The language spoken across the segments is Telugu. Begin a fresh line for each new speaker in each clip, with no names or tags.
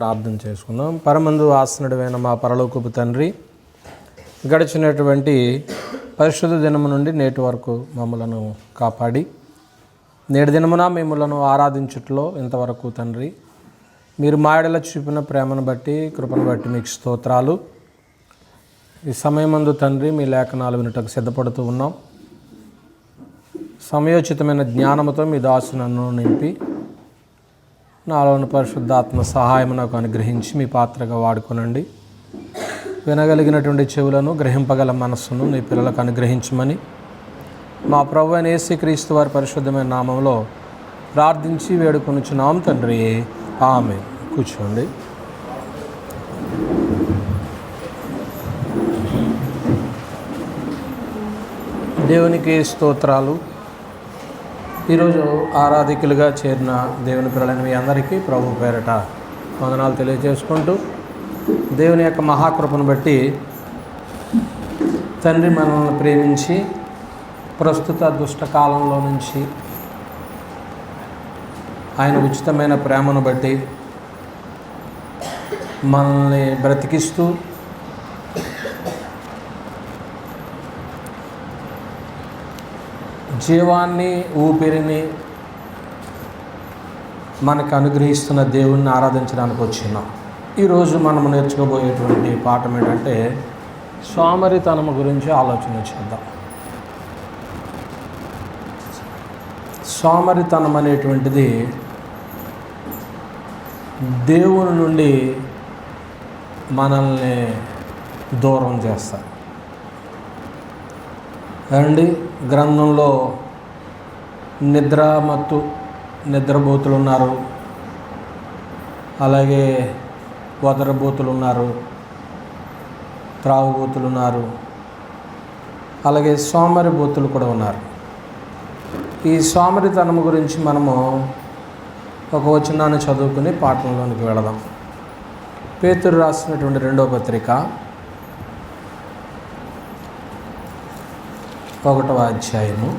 ప్రార్థన చేసుకుందాం. పరమందు ఆసనుడైన మా పరలోకపు తండ్రి, గడిచినటువంటి పరిశుద్ధ దినము నుండి నేటి వరకు మమ్మలను కాపాడి నేటి దినమున మిమ్మలను ఆరాధించుటలో ఇంతవరకు తండ్రి మీరు మాయడల చూపిన ప్రేమను బట్టి, కృపను బట్టి మీకు స్తోత్రాలు. ఈ సమయమందు తండ్రి మీ లేఖనాలు వినుటకు సిద్ధపడుతూ ఉన్నాం. సమయోచితమైన జ్ఞానముతో మీ దాసునన్ను నింపి నాలోని పరిశుద్ధాత్మ సహాయం నాకు అనుగ్రహించి మీ పాత్రగా వాడుకొనండి. వినగలిగినటువంటి చెవులను, గ్రహింపగల మనస్సును మీ పిల్లలకు అనుగ్రహించమని మా ప్రభువైన యేసుక్రీస్తు వారి పరిశుద్ధమైన నామంలో ప్రార్థించి వేడుకొనుచున్నాం తండ్రి, ఆమేన్. కూర్చోండి. దేవునికి స్తోత్రాలు. ఈరోజు ఆరాధికులుగా చేరిన దేవుని పిల్లలైన మీ అందరికీ ప్రభు పేరట వందనాలు తెలియజేసుకుంటూ, దేవుని యొక్క మహాకృపను బట్టి తండ్రి మనల్ని ప్రేమించి ప్రస్తుత దుష్టకాలంలో నుంచి ఆయన ఉచితమైన ప్రేమను బట్టి మనల్ని బ్రతికిస్తూ జీవాన్ని, ఊపిరిని మనకు అనుగ్రహిస్తున్న దేవుణ్ణి ఆరాధించడానికి వచ్చినాం. ఈరోజు మనం నేర్చుకోబోయేటువంటి పాఠం ఏంటంటే సోమరితనము గురించి ఆలోచన చేద్దాం. సోమరితనం అనేటువంటిది దేవుని నుండి మనల్ని దూరం చేస్తారు. అండి, గ్రంథంలో నిద్రబోతులు ఉన్నారు, అలాగే వదరబోతులు ఉన్నారు, త్రాగుబోతులు ఉన్నారు, అలాగే సోమరిబోతులు కూడా ఉన్నారు. ఈ సోమరితనం గురించి మనము ఒక వచనాన్ని చదువుకుని పాఠంలోనికి వెళదాం. పేతురు రాసినటువంటి 2వ పత్రిక 1వ అధ్యాయము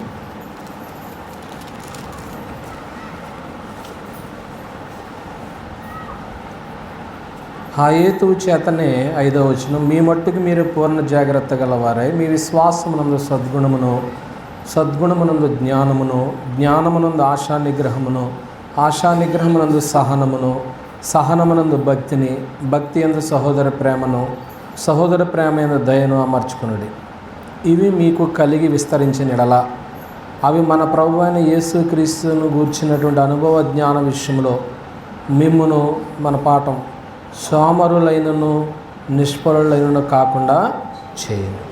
8వ చేతనే 5వ వచనం, మీ మట్టుకు మీరు పూర్ణ జాగ్రత్త గలవారై మీ విశ్వాసమునందు సద్గుణమునందు జ్ఞానమునందు ఆశానిగ్రహమునందు సహనమునందు భక్తి యందు సహోదర ప్రేమ యందు దయను అమర్చుకునుడి. ఇవి మీకు కలిగి విస్తరించిన ఎడల అవి మన ప్రభువైన యేసుక్రీస్తును గూర్చినటువంటి అనుభవ జ్ఞాన విషయంలో మిమ్మును, మన పాఠం, సోమరులైనను నిష్ఫలులైనను కాకుండా చేయండి.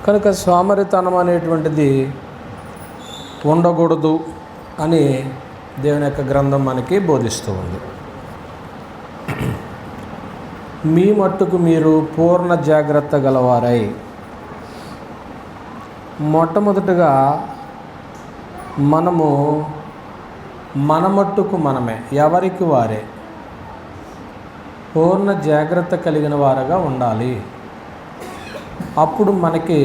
కనుక సోమరితనం అనేటువంటిది ఉండకూడదు అని దేవుని యొక్క గ్రంథం మనకి బోధిస్తూ ఉంది. మీ మట్టుకు మీరు పూర్ణ జాగ్రత్త గలవారై, మొట్టమొదటిగా మనము మన మట్టుకు మనమే, ఎవరికి వారే పూర్ణ జాగ్రత్త కలిగిన వారుగా ఉండాలి. అప్పుడు మనకి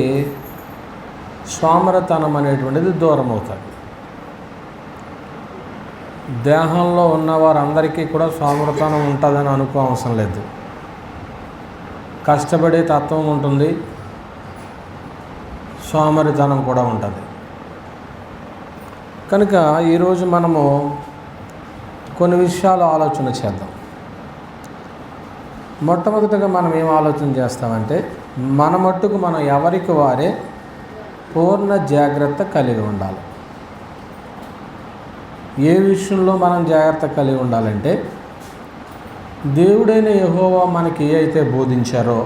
సోమరితనం అనేటువంటిది దూరం అవుతుంది. దేహంలో ఉన్న వారందరికీ కూడా సోమరితనం ఉంటుందని అనుకో అవసరం లేదు. కష్టపడే తత్వం ఉంటుంది, సోమరితనం కూడా ఉంటుంది. కనుక ఈరోజు మనము కొన్ని విషయాలు ఆలోచన చేద్దాం. మొట్టమొదటిగా మనం ఏం ఆలోచన చేస్తామంటే, మన మట్టుకు మనం ఎవరికి వారే పూర్ణ జాగ్రత్త కలిగి ఉండాలి. ఏ విషయంలో మనం జాగ్రత్త కలిగి ఉండాలంటే, దేవుడైన యెహోవా మనకి ఏ అయితే బోధించారో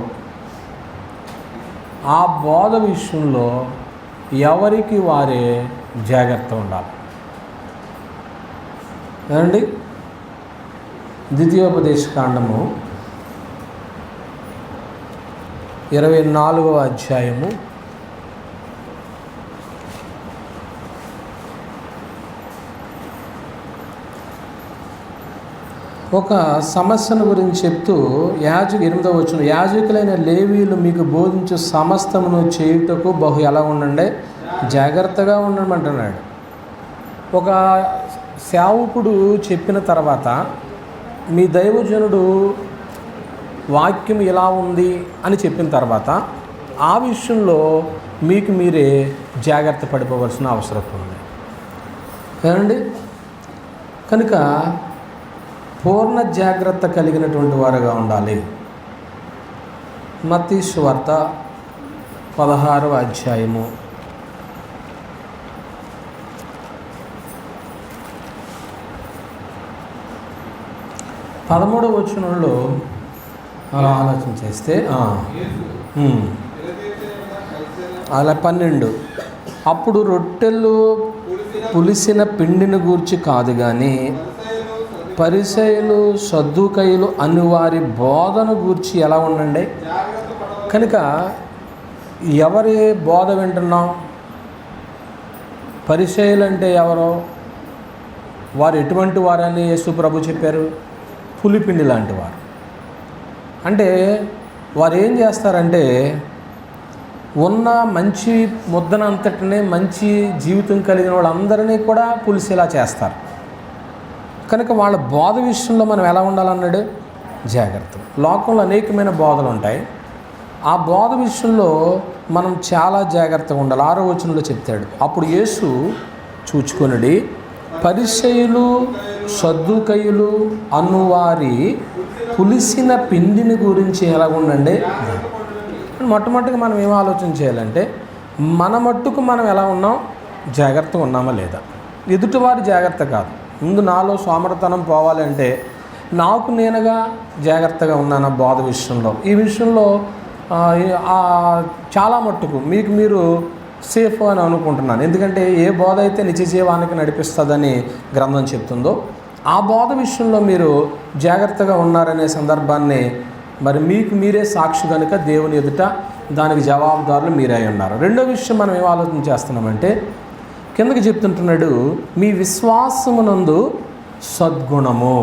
ఆ బోధ విషయంలో ఎవరికి వారే జాగ్రత్త ఉండాలి. ఏమండి, ద్వితీయోపదేశకాండము 24వ అధ్యాయము 1 సమస్యను గురించి చెప్తూ 8వ వచనం, యాజకులైన లేవీయులు మీకు బోధించు సమస్తమును చేయుటకు బహు ఎలా ఉండండి, జాగ్రత్తగా ఉండమంటున్నాడు. ఒక సేవకుడు చెప్పిన తర్వాత మీ దైవజనుడు వాక్యం ఇలా ఉంది అని చెప్పిన తర్వాత ఆ విషయంలో మీకు మీరే జాగ్రత్త పడిపోవలసిన అవసరం ఉంది ఏమండి. కనుక పూర్ణ జాగ్రత్త కలిగినటువంటి వారుగా ఉండాలి. మత్తయి సువార్త 16వ అధ్యాయము 13వ వచనంలో అలా ఆలోచన చేస్తే అలా 12 అప్పుడు రొట్టెలు పులిసిన పిండిని గూర్చి కాదు కానీ పరిసయ్యులు సద్దూకయ్యులు అను వారి బోధన గూర్చి ఎలా ఉండండి. కనుక ఎవరి బోధ వింటున్నాం? పరిసయ్యులు అంటే ఎవరో, వారు ఎటువంటి వారని యేసు ప్రభు చెప్పారు? పులిపిండి లాంటి వారు. అంటే వారు ఏం చేస్తారంటే ఉన్న మంచి ముద్దనంతటినే మంచి జీవితం కలిగిన వాళ్ళందరినీ కూడా పులిసేలా చేస్తారు. కనుక వాళ్ళ బోధ విషయంలో మనం ఎలా ఉండాలన్నాడు? జాగ్రత్త. లోకంలో అనేకమైన బోధలు ఉంటాయి. ఆ బోధ విషయంలో మనం చాలా జాగ్రత్తగా ఉండాలి. 6వ వచనంలో చెప్తాడు, అప్పుడు యేసు చూచుకొనుడి పరిసయ్యులు సద్దూకయ్యులు అనువారి పులిసిన పిండిని గురించి ఎలా ఉండండి. మొట్టమొదటిగా మనం ఏం ఆలోచన చేయాలంటే మన మట్టుకు మనం ఎలా ఉన్నాం, జాగ్రత్తగా ఉన్నామా లేదా. ఎదుటివారి జాగ్రత్త కాదు. ముందు నాలో సోమరతనం పోవాలంటే నాకు నేనుగా జాగ్రత్తగా ఉన్నాను బోధ విషయంలో. ఈ విషయంలో చాలా మట్టుకు మీకు మీరు సేఫ్ అని అనుకుంటున్నాను. ఎందుకంటే ఏ బోధ అయితే నిత్య జీవానికి నడిపిస్తుందని గ్రంథం చెప్తుందో ఆ బోధ విషయంలో మీరు జాగ్రత్తగా ఉన్నారనే సందర్భాన్ని మరి మీకు మీరే సాక్షి కనుక దేవుని ఎదుట దానికి జవాబుదారులు మీరే ఉన్నారు. రెండో విషయం మనం ఏం ఆలోచన చేస్తున్నామంటే కిందకి చెప్తుంటున్నాడు, మీ విశ్వాసమునందు సద్గుణము.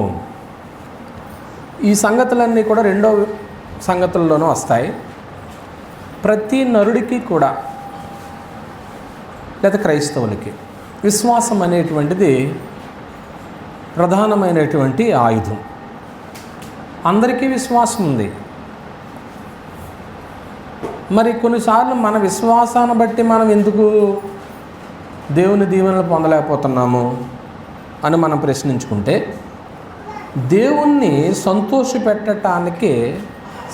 ఈ సంగతులన్నీ కూడా రెండో సంగతుల్లోనూ వస్తాయి. ప్రతి నరుడికి కూడా లేదా క్రైస్తవులకి విశ్వాసం అనేటువంటిది ప్రధానమైనటువంటి ఆయుధం. అందరికీ విశ్వాసం ఉంది. మరి కొన్నిసార్లు మన విశ్వాసాన్ని బట్టి మనం ఎందుకు దేవుని దీవెనలు పొందలేకపోతున్నాము అని మనం ప్రశ్నించుకుంటే దేవుణ్ణి సంతోషపెట్టడానికి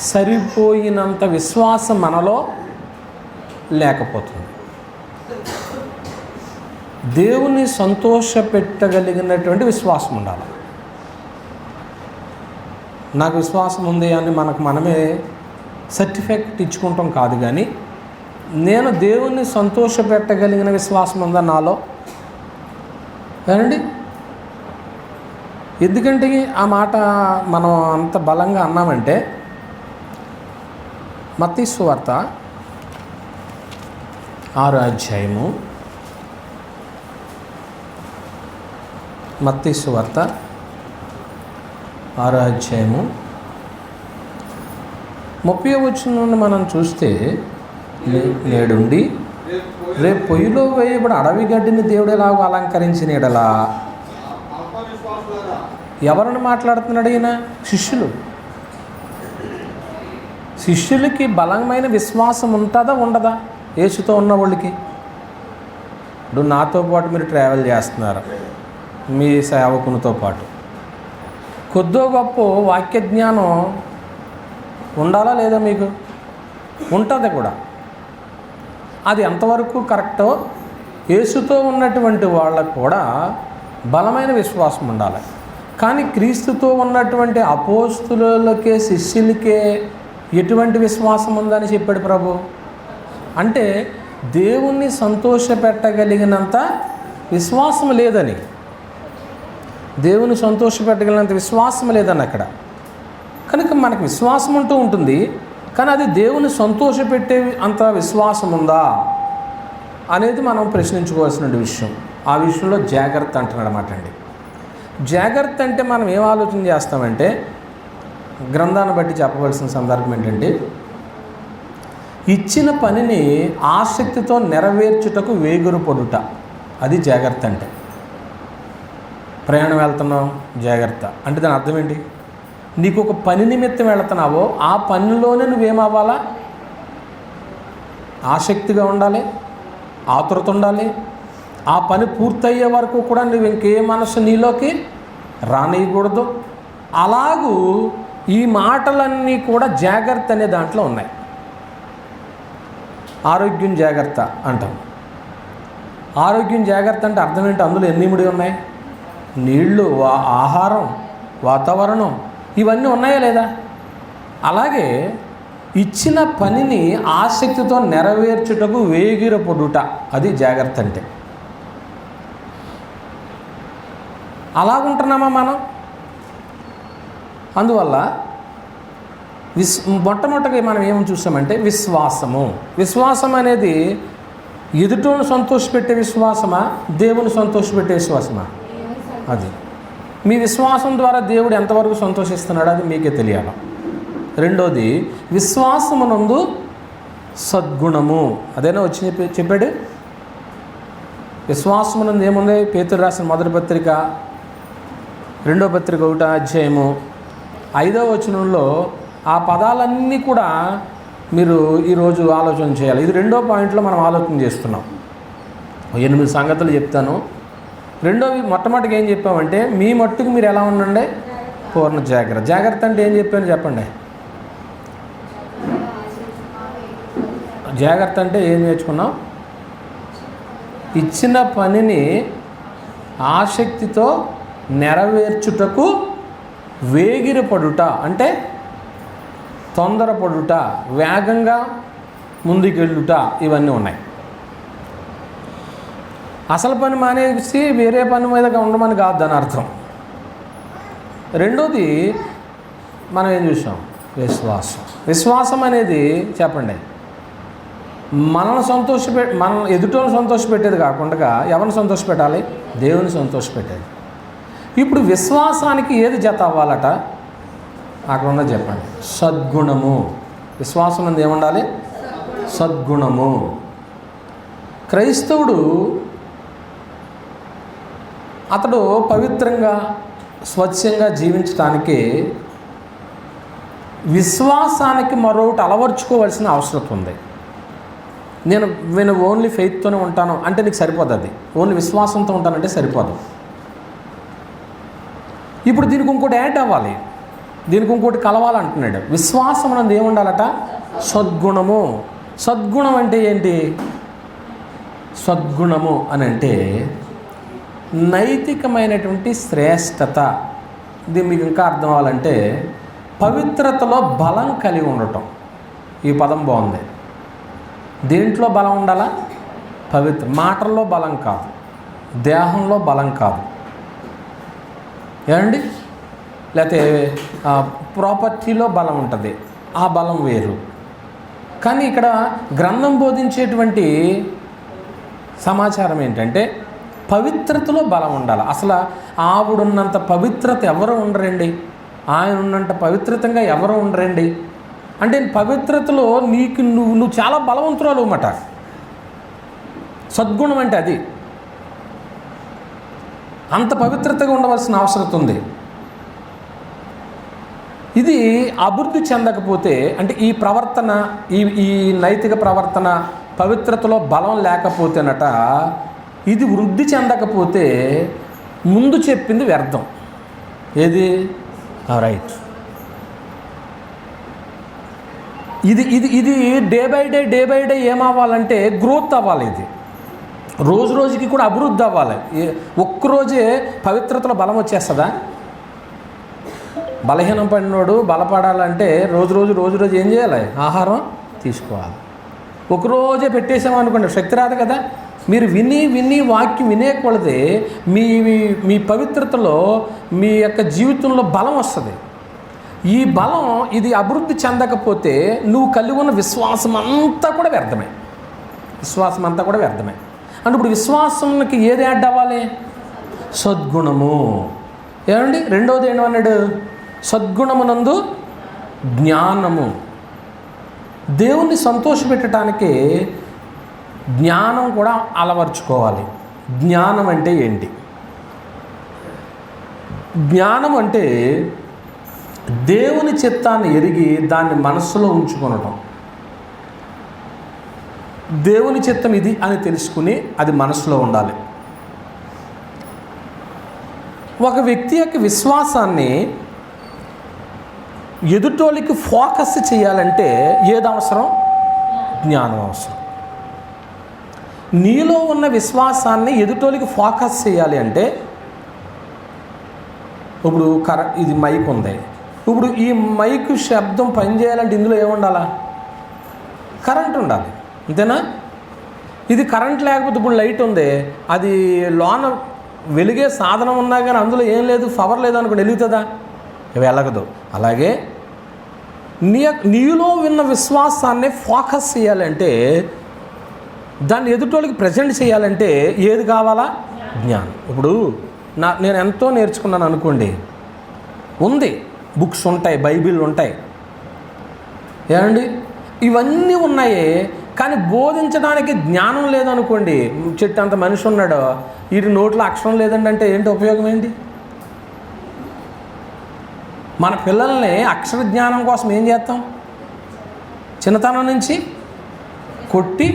సరిపోయినంత విశ్వాసం మనలో లేకపోతుంది. దేవుని సంతోషపెట్టగలిగినటువంటి విశ్వాసం ఉండాలి. నాకు విశ్వాసం ఉంది అని మనమే సర్టిఫికెట్ ఇచ్చుకుంటాం కాదు, కానీ నేను దేవుణ్ణి సంతోషపెట్టగలిగిన విశ్వాసం ఉందా నాలో ఏనండి. ఎందుకంటే ఆ మాట మనం అంత బలంగా అన్నామంటే మత్తయి సువార్త 6వ అధ్యాయము మత్తయి సువార్త 6వ అధ్యాయము 30వ వచనం నుండి మనం చూస్తే నేడుండి రేపు పొయ్యిలో వేయబడి అడవి గడ్డిని దేవుడు ఎలాగో అలంకరించిన ఎడలా. ఎవరిని మాట్లాడుతున్నాడు ఈయన? శిష్యులకి బలమైన విశ్వాసం ఉంటుందా ఉండదా? యేసుతో ఉన్న వాళ్ళకి. ఇప్పుడు నాతో పాటు మీరు ట్రావెల్ చేస్తున్నారు, మీ సేవకునితో పాటు కొద్దో గొప్ప వాక్య జ్ఞానం ఉండాలా లేదా? మీకు ఉంటుంది కూడా. అది ఎంతవరకు కరెక్టో యేసుతో ఉన్నటువంటి వాళ్ళకు కూడా బలమైన విశ్వాసం ఉండాలి. కానీ క్రీస్తుతో ఉన్నటువంటి అపోస్తులకే శిష్యులకే ఎటువంటి విశ్వాసం ఉందని చెప్పాడు ప్రభు. అంటే దేవుణ్ణి సంతోషపెట్టగలిగినంత విశ్వాసం లేదని, దేవుని సంతోషపెట్టగలిగినంత విశ్వాసం లేదని అక్కడ. కనుక మనకు విశ్వాసం అంటూ ఉంటుంది, కానీ అది దేవుని సంతోషపెట్టే అంత విశ్వాసం ఉందా అనేది మనం ప్రశ్నించుకోవాల్సిన విషయం. ఆ విషయంలో జాగ్రత్త అంటున్నాడు అన్నమాట అండి. జాగ్రత్త అంటే మనం ఏం ఆలోచన చేస్తామంటే గ్రంథాన్ని బట్టి చెప్పవలసిన సందర్భం ఏంటంటే ఇచ్చిన పనిని ఆసక్తితో నెరవేర్చుటకు వేగురు పడుట. అది జాగ్రత్త అంటే. ప్రయాణం వెళ్తున్నావు జాగ్రత్త అంటే దాని అర్థం ఏంటి? నీకు ఒక పని నిమిత్తం వెళుతున్నావో ఆ పనిలోనే నువ్వేమవ్వాలా? ఆసక్తిగా ఉండాలి, ఆతురత ఉండాలి. ఆ పని పూర్తయ్యే వరకు కూడా నువ్వు ఇంకే మనసు నీలోకి రానియకూడదు. అలాగూ ఈ మాటలన్నీ కూడా జాగ్రత్త అనే దాంట్లో ఉన్నాయి. ఆరోగ్యం జాగ్రత్త అంటాం. ఆరోగ్యం జాగ్రత్త అంటే అర్థం ఏంటి? అందులో ఎన్ని ముడి ఉన్నాయి? నీళ్ళు, ఆహారం, వాతావరణం, ఇవన్నీ ఉన్నాయా లేదా? అలాగే ఇచ్చిన పనిని ఆసక్తితో నెరవేర్చుటకు వేగిరపొడుట, అది జాగ్రత్త అంటే. అలాగుంటున్నామా మనం? అందువల్ల మొట్టమొదటిగా మనం ఏమని చూసామంటే విశ్వాసము. విశ్వాసం అనేది ఎదుటోను సంతోషపెట్టే విశ్వాసమా, దేవుని సంతోషపెట్టే విశ్వాసమా? అది మీ విశ్వాసం ద్వారా దేవుడు ఎంతవరకు సంతోషిస్తున్నాడో అది మీకే తెలియాలి. రెండోది విశ్వాసమునందు సద్గుణము. అదేనా వచ్చి చెప్పాడు. విశ్వాసమునందు ఏముంది? పేతురు రాసిన మొదటి పత్రిక 2వ పత్రిక 1వ అధ్యాయము 5వ వచనంలో ఆ పదాలన్నీ కూడా మీరు ఈరోజు ఆలోచన చేయాలి. ఇది 2వ పాయింట్లో మనం ఆలోచన చేస్తున్నాం. 8 సంగతులు చెప్తాను. రెండోవి మొట్టమొదటిగా ఏం చెప్పామంటే మీ మట్టుకు మీరు ఎలా ఉండండి? పూర్ణ జాగ్రత్త. జాగ్రత్త అంటే ఏం చెప్పాను చెప్పండి. జాగ్రత్త అంటే ఏం నేర్చుకున్నాం? ఇచ్చిన పనిని ఆసక్తితో నెరవేర్చుటకు వేగిరపడుట, అంటే తొందరపడుట, వేగంగా ముందుకెళ్ళుట, ఇవన్నీ ఉన్నాయి. అసలు పని మానేసి వేరే పని మీద ఉండమని కాదు దాని అర్థం. రెండోది మనం ఏం చూసాం? విశ్వాసం. విశ్వాసం అనేది చెప్పండి, మనం ఎదుటోని సంతోషపెట్టేది కాకుండా ఎవరిని సంతోషపెట్టాలి? దేవుని సంతోషపెట్టేది. ఇప్పుడు విశ్వాసానికి ఏది జత అవ్వాలట? అక్కడ ఉన్నది చెప్పండి. సద్గుణము. విశ్వాసం అనేది ఏముండాలి? సద్గుణము. క్రైస్తవుడు అతడు పవిత్రంగా స్వచ్ఛంగా జీవించడానికి విశ్వాసానికి మరొకటి అలవర్చుకోవాల్సిన అవసరం ఉంది. నేను ఓన్లీ ఫెయిత్తోనే ఉంటాను అంటే నీకు సరిపోదు. అది ఓన్లీ విశ్వాసంతో ఉంటానంటే సరిపోదు. ఇప్పుడు దీనికి ఇంకోటి యాడ్ అవ్వాలి, దీనికి ఇంకోటి కలవాలంటున్నాడు. విశ్వాసం అనేది ఏముండాలట? సద్గుణము. సద్గుణం అంటే ఏంటి? సద్గుణము అని అంటే నైతికమైనటువంటి శ్రేష్టత. ఇది మీకు ఇంకా అర్థం అవ్వాలంటే పవిత్రతలో బలం కలిగి ఉండటం. ఈ పదం బాగుంది. దేంట్లో బలం ఉండాలా? పవిత్ర. మాటల్లో బలం కాదు, దేహంలో బలం కాదు, ఏమండి? లేకపోతే ప్రాపర్టీలో బలం ఉంటుంది, ఆ బలం వేరు. కానీ ఇక్కడ గ్రంథం బోధించేటువంటి సమాచారం ఏంటంటే పవిత్రతలో బలం ఉండాలి. అసలు ఆవిడున్నంత పవిత్రత ఎవరు ఉండరండి, ఆయన ఉన్నంత పవిత్రతంగా ఎవరు ఉండరండి. అంటే పవిత్రతలో నువ్వు చాలా బలవంతురాలు అన్నమాట. సద్గుణం అంటే అది. అంత పవిత్రతగా ఉండవలసిన అవసరం ఉంది. ఇది అభివృద్ధి చెందకపోతే, అంటే ఈ ప్రవర్తన, ఈ నైతిక ప్రవర్తన పవిత్రతలో బలం లేకపోతేనట, ఇది వృద్ధి చెందకపోతే ముందు చెప్పింది వ్యర్థం. ఏది? రైట్. ఇది ఇది ఇది డే బై డే ఏమవ్వాలంటే గ్రోత్ అవ్వాలి. ఇది రోజు రోజుకి కూడా అభివృద్ధి అవ్వాలి. ఒక్కరోజే పవిత్రతలో బలం వచ్చేస్తుందా? బలహీనం పడినోడు బలపడాలంటే రోజు ఏం చేయాలి? ఆహారం తీసుకోవాలి. ఒకరోజే పెట్టేసామనుకోండి శక్తి రాదు కదా. మీరు విని వాక్యం వినే కొలదే మీ పవిత్రతలో మీ యొక్క జీవితంలో బలం వస్తుంది. ఈ బలం ఇది అభివృద్ధి చెందకపోతే నువ్వు కలిగి ఉన్న విశ్వాసం అంతా కూడా వ్యర్థమే. అంటే ఇప్పుడు విశ్వాసానికి ఏది యాడ్ అవ్వాలి? సద్గుణము. ఏమండి? రెండవది ఏమన్నాడు? సద్గుణమునందు జ్ఞానము. దేవుణ్ణి సంతోషపెట్టడానికి జ్ఞానం కూడా అలవర్చుకోవాలి. జ్ఞానం అంటే ఏంటి? జ్ఞానం అంటే దేవుని చిత్తాన్ని ఎరిగి దాన్ని మనస్సులో ఉంచుకొనటం. దేవుని చిత్తం ఇది అని తెలుసుకుని అది మనసులో ఉండాలి. ఒక వ్యక్తి యొక్క విశ్వాసాన్ని ఎదుటోళ్ళకి ఫోకస్ చేయాలంటే ఏది అవసరం? జ్ఞానం అవసరం. నీలో ఉన్న విశ్వాసాన్ని ఎదుటోళ్ళకి ఫోకస్ చేయాలి అంటే, ఇప్పుడు ఇది మైక్ ఉంది. ఇప్పుడు ఈ మైక్ శబ్దం పనిచేయాలంటే ఇందులో ఏముండాలా? కరెంట్ ఉండాలి, అంతేనా? ఇది కరెంట్ లేకపోతే ఇప్పుడు లైట్ ఉంది, అది లోన వెలిగే సాధనం ఉన్నా కానీ అందులో ఏం లేదు, పవర్ లేదు అనుకోండి, వెలుగుతుందా? వెలగదు. అలాగే నీలో ఉన్న విశ్వాసాన్ని ఫోకస్ చేయాలంటే, దాన్ని ఎదుటోళ్ళకి ప్రజెంట్ చేయాలంటే ఏది కావాలా? జ్ఞానం. ఇప్పుడు నేను ఎంతో నేర్చుకున్నాను అనుకోండి, ఉంది, బుక్స్ ఉంటాయి, బైబిల్ ఉంటాయి, ఏమండి, ఇవన్నీ ఉన్నాయి. కానీ బోధించడానికి జ్ఞానం లేదనుకోండి, చెట్టు అంత మనిషి ఉన్నాడు, వీటి నోట్లో అక్షరం లేదండి అంటే ఏంటి ఉపయోగం? ఏంటి? మన పిల్లల్ని అక్షర జ్ఞానం కోసం ఏం చేస్తాం? చిన్నతనం నుంచి కొట్టి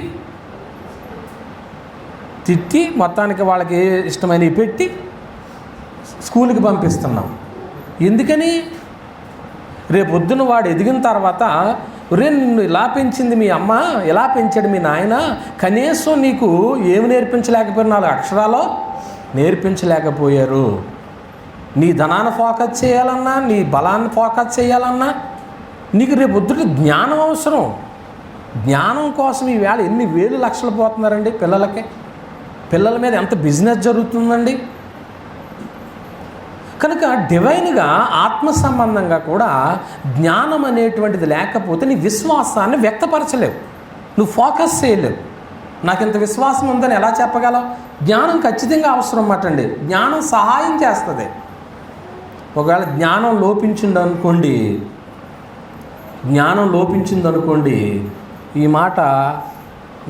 తిట్టి మొత్తానికి వాళ్ళకి ఇష్టమైనవి పెట్టి స్కూల్కి పంపిస్తున్నాం. ఎందుకని? రేపొద్దున వాడు ఎదిగిన తర్వాత, నిన్ను ఇలా పెంచింది మీ అమ్మ, ఎలా పెంచాడు మీ నాయన, కనీసం నీకు ఏమి నేర్పించలేకపోయారు? 4 అక్షరాలు నేర్పించలేకపోయారు. నీ ధనాన్ని ఫోకస్ చేయాలన్నా, నీ బలాన్ని ఫోకస్ చేయాలన్నా నీకు రేపొద్దున జ్ఞానం అవసరం. జ్ఞానం కోసం ఈవేళ ఎన్ని వేలు లక్షలు పోతున్నారండి పిల్లలకి. పిల్లల మీద ఎంత బిజినెస్ జరుగుతుందండి. కనుక డివైన్గా ఆత్మ సంబంధంగా కూడా జ్ఞానం అనేటువంటిది లేకపోతే నీ విశ్వాసాన్ని వ్యక్తపరచలేవు, నువ్వు ఫోకస్ చేయలేవు. నాకు ఇంత విశ్వాసం ఉందని ఎలా చెప్పగలవు? జ్ఞానం ఖచ్చితంగా అవసరం అన్నమాట అండి. జ్ఞానం సహాయం చేస్తుంది. ఒకవేళ జ్ఞానం లోపించిందనుకోండి, ఈ మాట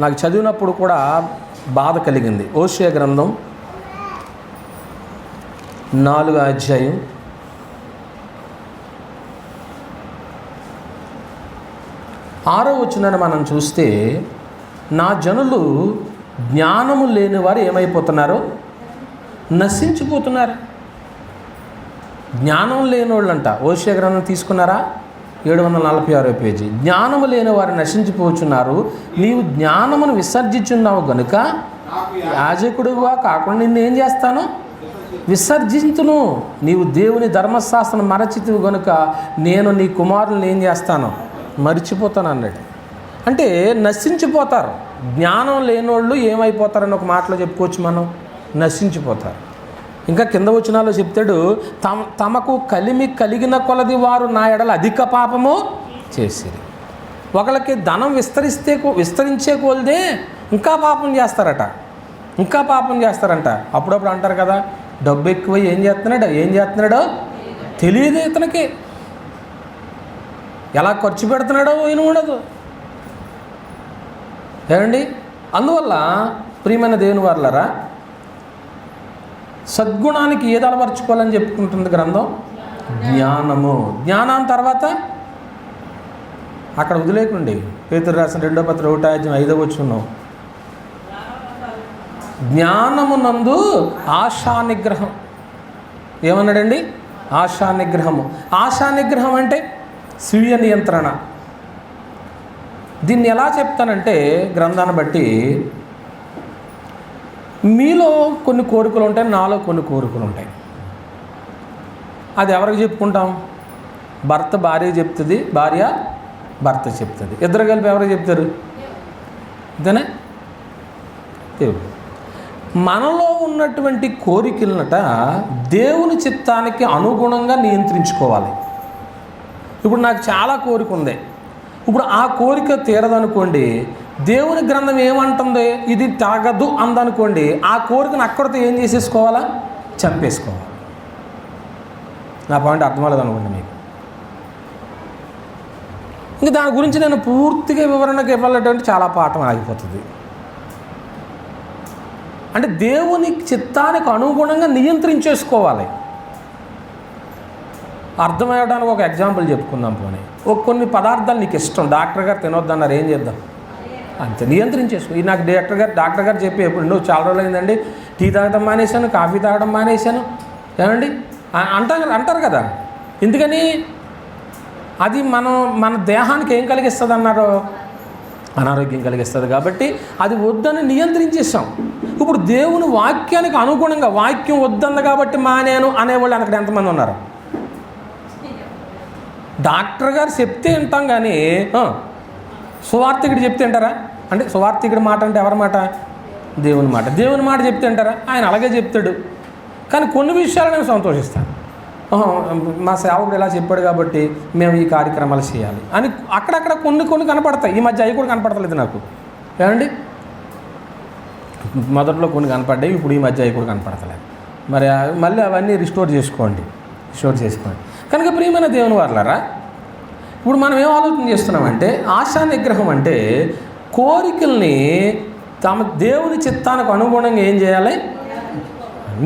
నాకు చదివినప్పుడు కూడా బాధ కలిగింది. హోషేయ గ్రంథం 4వ అధ్యాయం 6వ వచనాన్ని మనం చూస్తే, నా జనులు జ్ఞానము లేని వారు ఏమైపోతున్నారు? నశించిపోతున్నారు. జ్ఞానం లేని వాళ్ళంట. హోషేయ గ్రంథం తీసుకున్నారా? 746వ పేజీ. జ్ఞానము లేని వారు నశించిపోతున్నారు, నీవు జ్ఞానమును విసర్జించున్నావు గనుక యాజకుడుగా కాకుండా నిన్నేం చేస్తాను? విసర్జించును. నీవు దేవుని ధర్మశాస్త్రం మరచితివి గనుక నేను నీ కుమారులను ఏం చేస్తాను? మరిచిపోతాను అన్నాడు. అంటే నశించిపోతారు. జ్ఞానం లేనోళ్ళు ఏమైపోతారని ఒక మాటలో చెప్పుకోవచ్చు మనం, నశించిపోతారు. ఇంకా కింద వచనాల్లో చెప్తాడు, తమకు కలిమి కలిగిన కొలది వారు నా ఎడల అధిక పాపము చేసిరి. ఒకళ్ళకి ధనం విస్తరించే కొలదే ఇంకా పాపం చేస్తారంట. అప్పుడప్పుడు అంటారు కదా, డబ్బు ఎక్కువ ఏం చేస్తున్నాడో తెలియదు ఇతనికి, ఎలా ఖర్చు పెడుతున్నాడో ఏమి ఉండదు. ఏమండి? అందువల్ల ప్రియమైన దేవుని వారలారా, సద్గుణానికి ఏది అలవర్చుకోవాలని చెప్పుకుంటుంది గ్రంథం? జ్ఞానము. జ్ఞానం తర్వాత అక్కడ వదిలేకండి. పేతురు రాసిన 2వ పత్రిక 1వ అధ్యాయం 5వ వచనం, జ్ఞానమునందు ఆశా నిగ్రహం. ఏమన్నాడండి? ఆశా నిగ్రహము. ఆశా నిగ్రహం అంటే స్వీయ నియంత్రణ. దీన్ని ఎలా చెప్తానంటే, గ్రంథాన్ని బట్టి మీలో కొన్ని కోరికలు ఉంటాయి, నాలో కొన్ని కోరికలు ఉంటాయి. అది ఎవరికి చెప్పుకుంటాం? భర్త భార్య చెప్తుంది, భార్య భర్త చెప్తుంది. ఇద్దరు కలిపి ఎవరికి చెప్తారు? అంతేనా? దేవుడు. మనలో ఉన్నటువంటి కోరికలనట దేవుని చిత్తానికి అనుగుణంగా నియంత్రించుకోవాలి. ఇప్పుడు నాకు చాలా కోరిక ఉంది, ఇప్పుడు ఆ కోరిక తీరదనుకోండి, దేవుని గ్రంథం ఏమంటుంది? ఇది తాగదు అందనుకోండి, ఆ కోరికను అక్కడితో ఏం చేసేసుకోవాలా? చంపేసుకోవాలి. నా పాయింట్ అర్థం అవ్వలేదు అనుకోండి మీకు. ఇంకా దాని గురించి నేను పూర్తిగా వివరణకు ఇవ్వాలంటే చాలా పాఠం ఆగిపోతుంది. అంటే దేవుని చిత్తానికి అనుగుణంగా నియంత్రించేసుకోవాలి. అర్థమయ్యడానికి ఒక ఎగ్జాంపుల్ చెప్పుకుందాం పోనీ. కొన్ని పదార్థాలు నీకు ఇష్టం, డాక్టర్ గారు తినొద్దన్నారు, ఏం చేద్దాం? అంతే, నియంత్రించేసుకో. ఇది నాకు డాక్టర్ గారు చెప్పి ఎప్పుడు నువ్వు చాలా రోజులు అయిందండి టీ తాగడం మానేశాను, కాఫీ తాగడం మానేశాను ఏమండి అంటారు కదా. ఎందుకని? అది మన దేహానికి ఏం కలిగిస్తుంది అన్నారు? అనారోగ్యం కలిగిస్తుంది. కాబట్టి అది వద్దని నియంత్రించేసాం. ఇప్పుడు దేవుని వాక్యానికి అనుగుణంగా వాక్యం వద్దంది కాబట్టి మానేను అనేవాళ్ళు అక్కడ ఎంతమంది ఉన్నారు? డాక్టర్ గారు చెప్తే వింటాం కానీ సువార్తికుడు చెప్తే వింటారా? అంటే సువార్తికుడి మాట అంటే ఎవరి మాట? దేవుని మాట. దేవుని మాట చెప్తే వింటారా? ఆయన అలాగే చెప్తాడు. కానీ కొన్ని విషయాలు నేను సంతోషిస్తాను. మా సేవకుడు ఇలా చెప్పాడు కాబట్టి మేము ఈ కార్యక్రమాలు చేయాలి అని అక్కడక్కడ కొన్ని కనపడతాయి. ఈ మధ్య అవి కూడా కనపడతలేదు నాకు, ఏమండి? మొదట్లో కొన్ని కనపడ్డాయి, ఇప్పుడు ఈ మధ్య అవి కూడా కనపడతలేదు. మరి మళ్ళీ అవన్నీ రిస్టోర్ చేసుకోండి. కనుక ప్రియమైన దేవుని వారలారా, ఇప్పుడు మనం ఏం ఆలోచన చేస్తున్నామంటే ఆశా నిగ్రహం అంటే కోరికల్ని దేవుని చిత్తానికి అనుగుణంగా ఏం చేయాలి?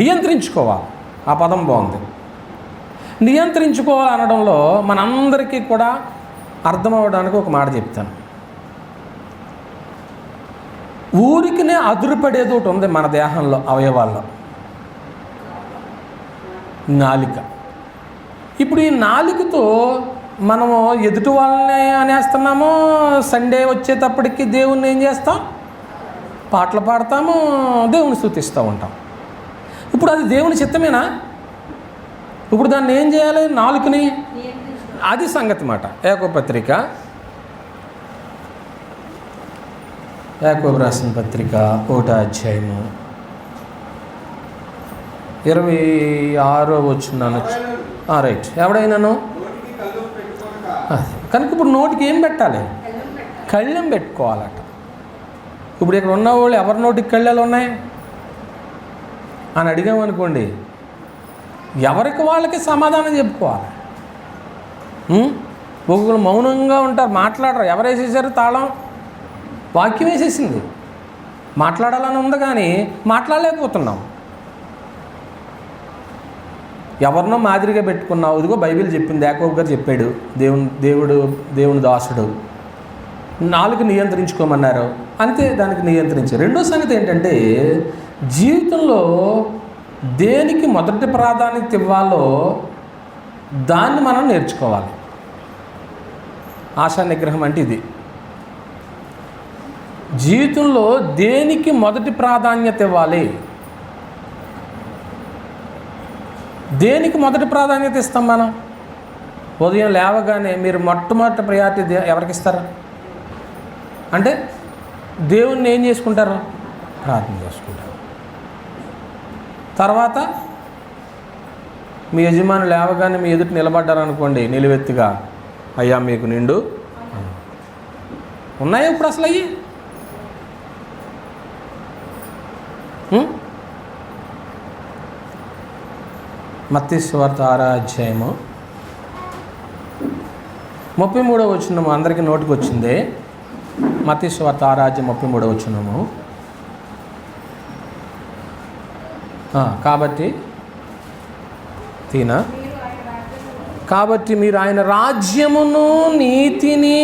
నియంత్రించుకోవాలి. ఆ పదం బాగుంది. నియంత్రించుకోవాలి అనడంలో మనందరికీ కూడా అర్థమవడానికి ఒక మాట చెప్తాను. ఊరికినే అదురుపడేది ఒకటి ఉంది మన దేహంలో, అవయవాల్లో, నాలిక. ఇప్పుడు ఈ నాలికతో మనము ఎదుటి వాళ్ళని అనేస్తున్నాము. సండే వచ్చేటప్పటికి దేవుణ్ణి ఏం చేస్తాం? పాటలు పాడతాము, దేవుని స్తుతిస్తూ ఉంటాం. ఇప్పుడు అది దేవుని చిత్తమేనా? ఇప్పుడు దాన్ని ఏం చేయాలి? నాలుకని. అది సంగతి మాట. యాకోబు రాసిన పత్రిక 1వ అధ్యాయము 26వ వచనం. రైట్. ఎవడైనాను కనుక ఇప్పుడు నోటికి ఏం పెట్టాలి? కళ్ళెం పెట్టుకోవాలట. ఇప్పుడు ఇక్కడ ఉన్న వాళ్ళు ఎవరి నోటికి కళ్ళెలు ఉన్నాయి అని అడిగామనుకోండి, ఎవరికి వాళ్ళకి సమాధానం చెప్పుకోవాలి. ఒక్కొక్కరు మౌనంగా ఉంటారు, మాట్లాడరు. ఎవరు వేసేసారు తాళం? వాక్యం వేసేసింది. మాట్లాడాలని ఉంది కానీ మాట్లాడలేకపోతున్నాం. ఎవరినో మాదిరిగా పెట్టుకున్నావు. ఇదిగో బైబిల్ చెప్పింది, యాకోబు గారు చెప్పాడు, దేవుని దాసుడు నాలుగు నియంత్రించుకోమన్నారు, అంతే, దానికి నియంత్రించారు. రెండో సంగతి ఏంటంటే జీవితంలో దేనికి మొదటి ప్రాధాన్యత ఇవ్వాలో దాన్ని మనం నేర్చుకోవాలి. ఆశా నిగ్రహం అంటే ఇది. జీవితంలో దేనికి మొదటి ప్రాధాన్యత ఇవ్వాలి, దేనికి మొదటి ప్రాధాన్యత ఇస్తాం మనం? ఉదయం లేవగానే మీరు మొట్టమొదటి ప్రయారిటీ ఎవరికి ఇస్తారు? అంటే దేవుణ్ణి ఏం చేసుకుంటారు? ప్రార్థన చేసుకుంటారు. తర్వాత మీ యజమాని లేవగానే మీ ఎదుటి నిలబడ్డారనుకోండి, నిలువెత్తుగా, అయ్యా మీకు నిండు ఉన్నాయా ఇప్పుడు అసలు అయ్యి? మత్తయి సువార్త 6వ అధ్యాయము 33వ వచనము అందరికీ నోటికి వచ్చిందే. మత్తయి సువార్త 6వ అధ్యాయం 33వ వచనము. కాబట్టి మీరు ఆయన రాజ్యమును నీతిని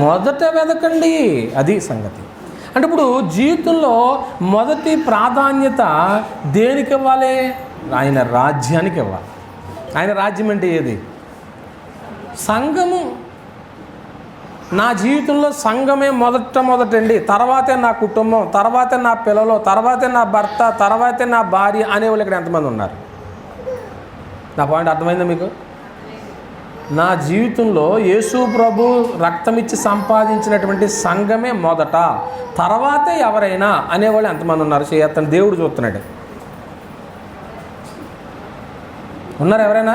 మొదట వెదకండి. అది సంగతి. అంటే ఇప్పుడు జీవితంలో మొదటి ప్రాధాన్యత దేనికి ఇవ్వాలి? ఆయన రాజ్యానికి ఇవ్వాలి. ఆయన రాజ్యం అంటే ఏది? సంఘము. నా జీవితంలో సంఘమే మొదటండి, తర్వాతే నా కుటుంబం, తర్వాతే నా పిల్లలు, తర్వాతే నా భర్త, తర్వాతే నా భార్య అనేవాళ్ళు ఇక్కడ ఎంతమంది ఉన్నారు? నా పాయింట్ అర్థమైందా మీకు? నా జీవితంలో యేసు ప్రభు రక్తమిచ్చి సంపాదించినటువంటి సంఘమే మొదట, తర్వాతే ఎవరైనా అనేవాళ్ళు ఎంతమంది ఉన్నారు? చేయత్తని దేవుడు చూస్తున్నాడు. ఉన్నారు ఎవరైనా?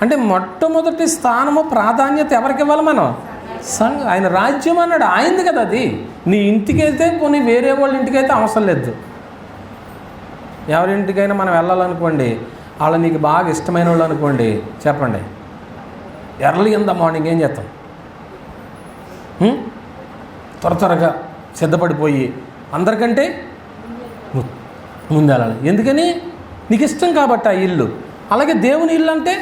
అంటే మొట్టమొదటి స్థానము ప్రాధాన్యత ఎవరికి ఇవ్వాలి మనం? ఆయన రాజ్యం అన్నాడు, ఆయనది కదా అది. నీ ఇంటికైతే పోనీ వేరే వాళ్ళ ఇంటికైతే అవసరం లేదు. ఎవరింటికైనా మనం వెళ్ళాలనుకోండి, వాళ్ళు నీకు బాగా ఇష్టమైన వాళ్ళు అనుకోండి, చెప్పండి, ఎర్లీ ఇన్ ద మార్నింగ్ ఏం చేస్తాం? త్వరగా సిద్ధపడిపోయి అందరికంటే ముందు వెళ్ళాలి. ఎందుకని? నీకు ఇష్టం కాబట్టి ఆ ఇల్లు. అలాగే దేవుని ఇల్లు అంటే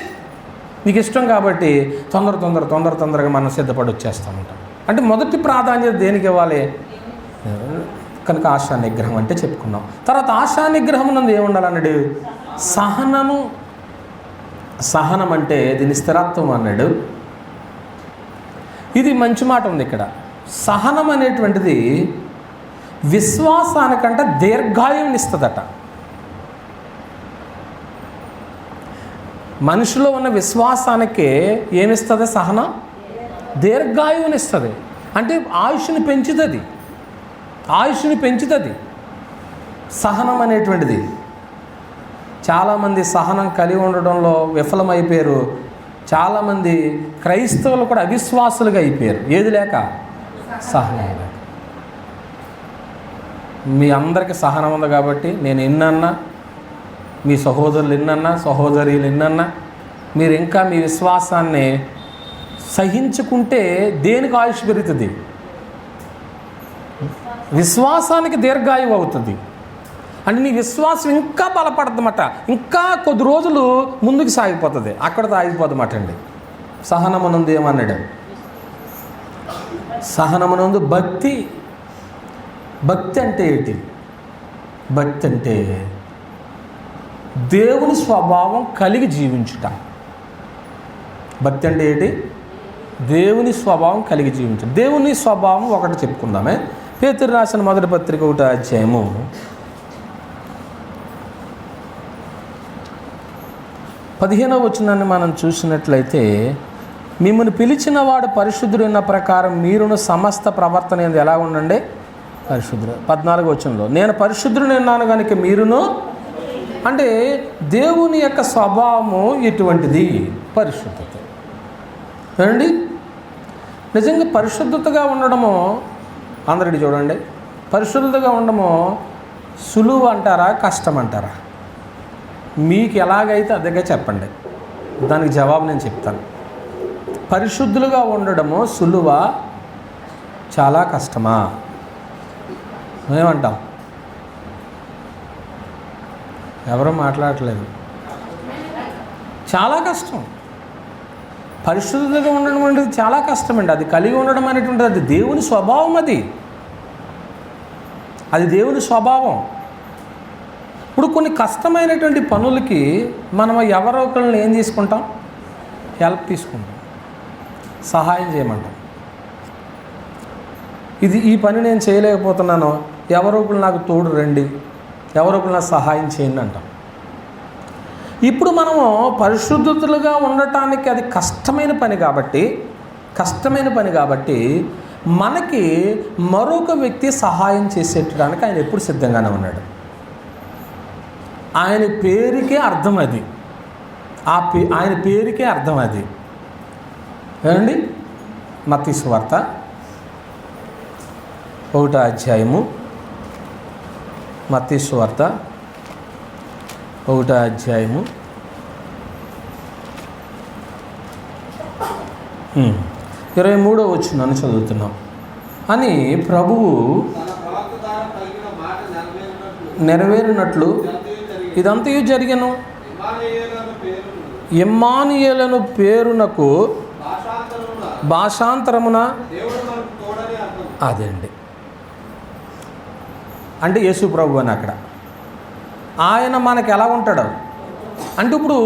నీకు ఇష్టం కాబట్టి తొందరగా మనం సిద్ధపడి వచ్చేస్తూ ఉంటాం. అంటే మొదటి ప్రాధాన్యత దేనికి ఇవ్వాలి కనుక ఆశా నిగ్రహం అంటే చెప్పుకున్నాం. తర్వాత ఆశా నిగ్రహం నందు ఏముండాలన్నాడు? సహనం అంటే దీని స్థిరత్వం అన్నాడు. ఇది మంచి మాట ఉంది ఇక్కడ. సహనం అనేటువంటిది విశ్వాసానికంటే దీర్ఘాయువుని ఇస్తుందట. మనిషిలో ఉన్న విశ్వాసానికే ఏమిస్తుంది? సహనం దీర్ఘాయువుని ఇస్తుంది. అంటే ఆయుష్ని పెంచుతుంది సహనం అనేటువంటిది. చాలామంది సహనం కలిగి ఉండడంలో విఫలమైపోయారు. చాలామంది క్రైస్తవులు కూడా అవిశ్వాసులుగా అయిపోయారు. ఏది లేక? సహనం లేక. మీ అందరికీ సహనం ఉంది కాబట్టి నేను ఎన్నన్నా, మీ సహోదరులు ఎన్నన్నా, సహోదరులు ఎన్నన్నా, మీరు ఇంకా మీ విశ్వాసాన్ని సహించుకుంటే దేనికి ఆయుష్ పెరుగుతుంది? విశ్వాసానికి దీర్ఘాయువు అవుతుంది. అంటే నీ విశ్వాసం ఇంకా బలపడదన్నమాట. ఇంకా కొద్ది రోజులు ముందుకు సాగిపోతుంది, అక్కడతో ఆగిపోదన్నమాట అండి. సహనమునందు ఏమన్నాడు? సహనమునందు భక్తి అంటే ఏంటి? భక్తి అంటే దేవుని స్వభావం కలిగి జీవించుట. భక్తి అంటే ఏంటి? దేవుని స్వభావం కలిగి జీవించుట. దేవుని స్వభావం ఒకటి చెప్పుకుందామే. పేతురు రాసిన మొదటి పత్రిక 1వ అధ్యాయము 15వ వచనాన్ని మనం చూసినట్లయితే, మిమ్మల్ని పిలిచిన వాడు పరిశుద్ధుడైన ప్రకారం మీరును సమస్త ప్రవర్తన ఎలా ఉండండి? పరిశుద్ధుడు. 14వ వచనంలో నేను పరిశుద్ధుడిని అన్నాను కనుక మీరును, అంటే దేవుని యొక్క స్వభావము ఎటువంటిది? పరిశుద్ధత. ఏమండి, నిజంగా పరిశుద్ధతగా ఉండడము అందరికీ చూడండి, పరిశుద్ధతగా ఉండడము సులువు అంటారా, కష్టం అంటారా? మీకు ఎలాగైతే అదిగా చెప్పండి, దానికి జవాబు నేను చెప్తాను. పరిశుద్ధులుగా ఉండడము సులువా, చాలా కష్టమా? ఏమంటాం? ఎవరూ మాట్లాడట్లేదు. చాలా కష్టం. పరిశుద్ధతగా ఉండడం అనేది చాలా కష్టమండి. అది కలిగి ఉండడం అనేటువంటిది అది దేవుని స్వభావం. అది దేవుని స్వభావం. ఇప్పుడు కొన్ని కష్టమైనటువంటి పనులకి మనం ఎవరో ఒకరిని ఏం తీసుకుంటాం? హెల్ప్ తీసుకుంటాం, సహాయం చేయమంటాం. ఈ పని నేను చేయలేకపోతున్నాను, ఎవరో ఒకరు నాకు తోడు రండి, ఎవరో ఒకరు నాకు సహాయం చేయండి అంటాం. ఇప్పుడు మనము పరిశుద్ధులుగా ఉండటానికి అది కష్టమైన పని కాబట్టి మనకి మరొక వ్యక్తి సహాయం చేసేటానికి ఆయన ఎప్పుడు సిద్ధంగానే ఉన్నాడు. ఆయన పేరుకే అర్థం అది. ఆయన పేరుకే అర్థం అది. ఏమండి, మత్తయి సువార్త 1వ అధ్యాయము, మత్తయి సువార్త 1వ అధ్యాయము 23వ వచనాన్ని చదువుతున్నాం. అని ప్రభువు నెరవేరినట్లు ఇదంతయు జరిగెను. ఇమ్మానుయేలను పేరునకు భాషాంతరమున అదండి, అంటే యేసు ప్రభు అని అక్కడ ఆయన మనకు ఎలా ఉంటాడు అంటే, ఇప్పుడు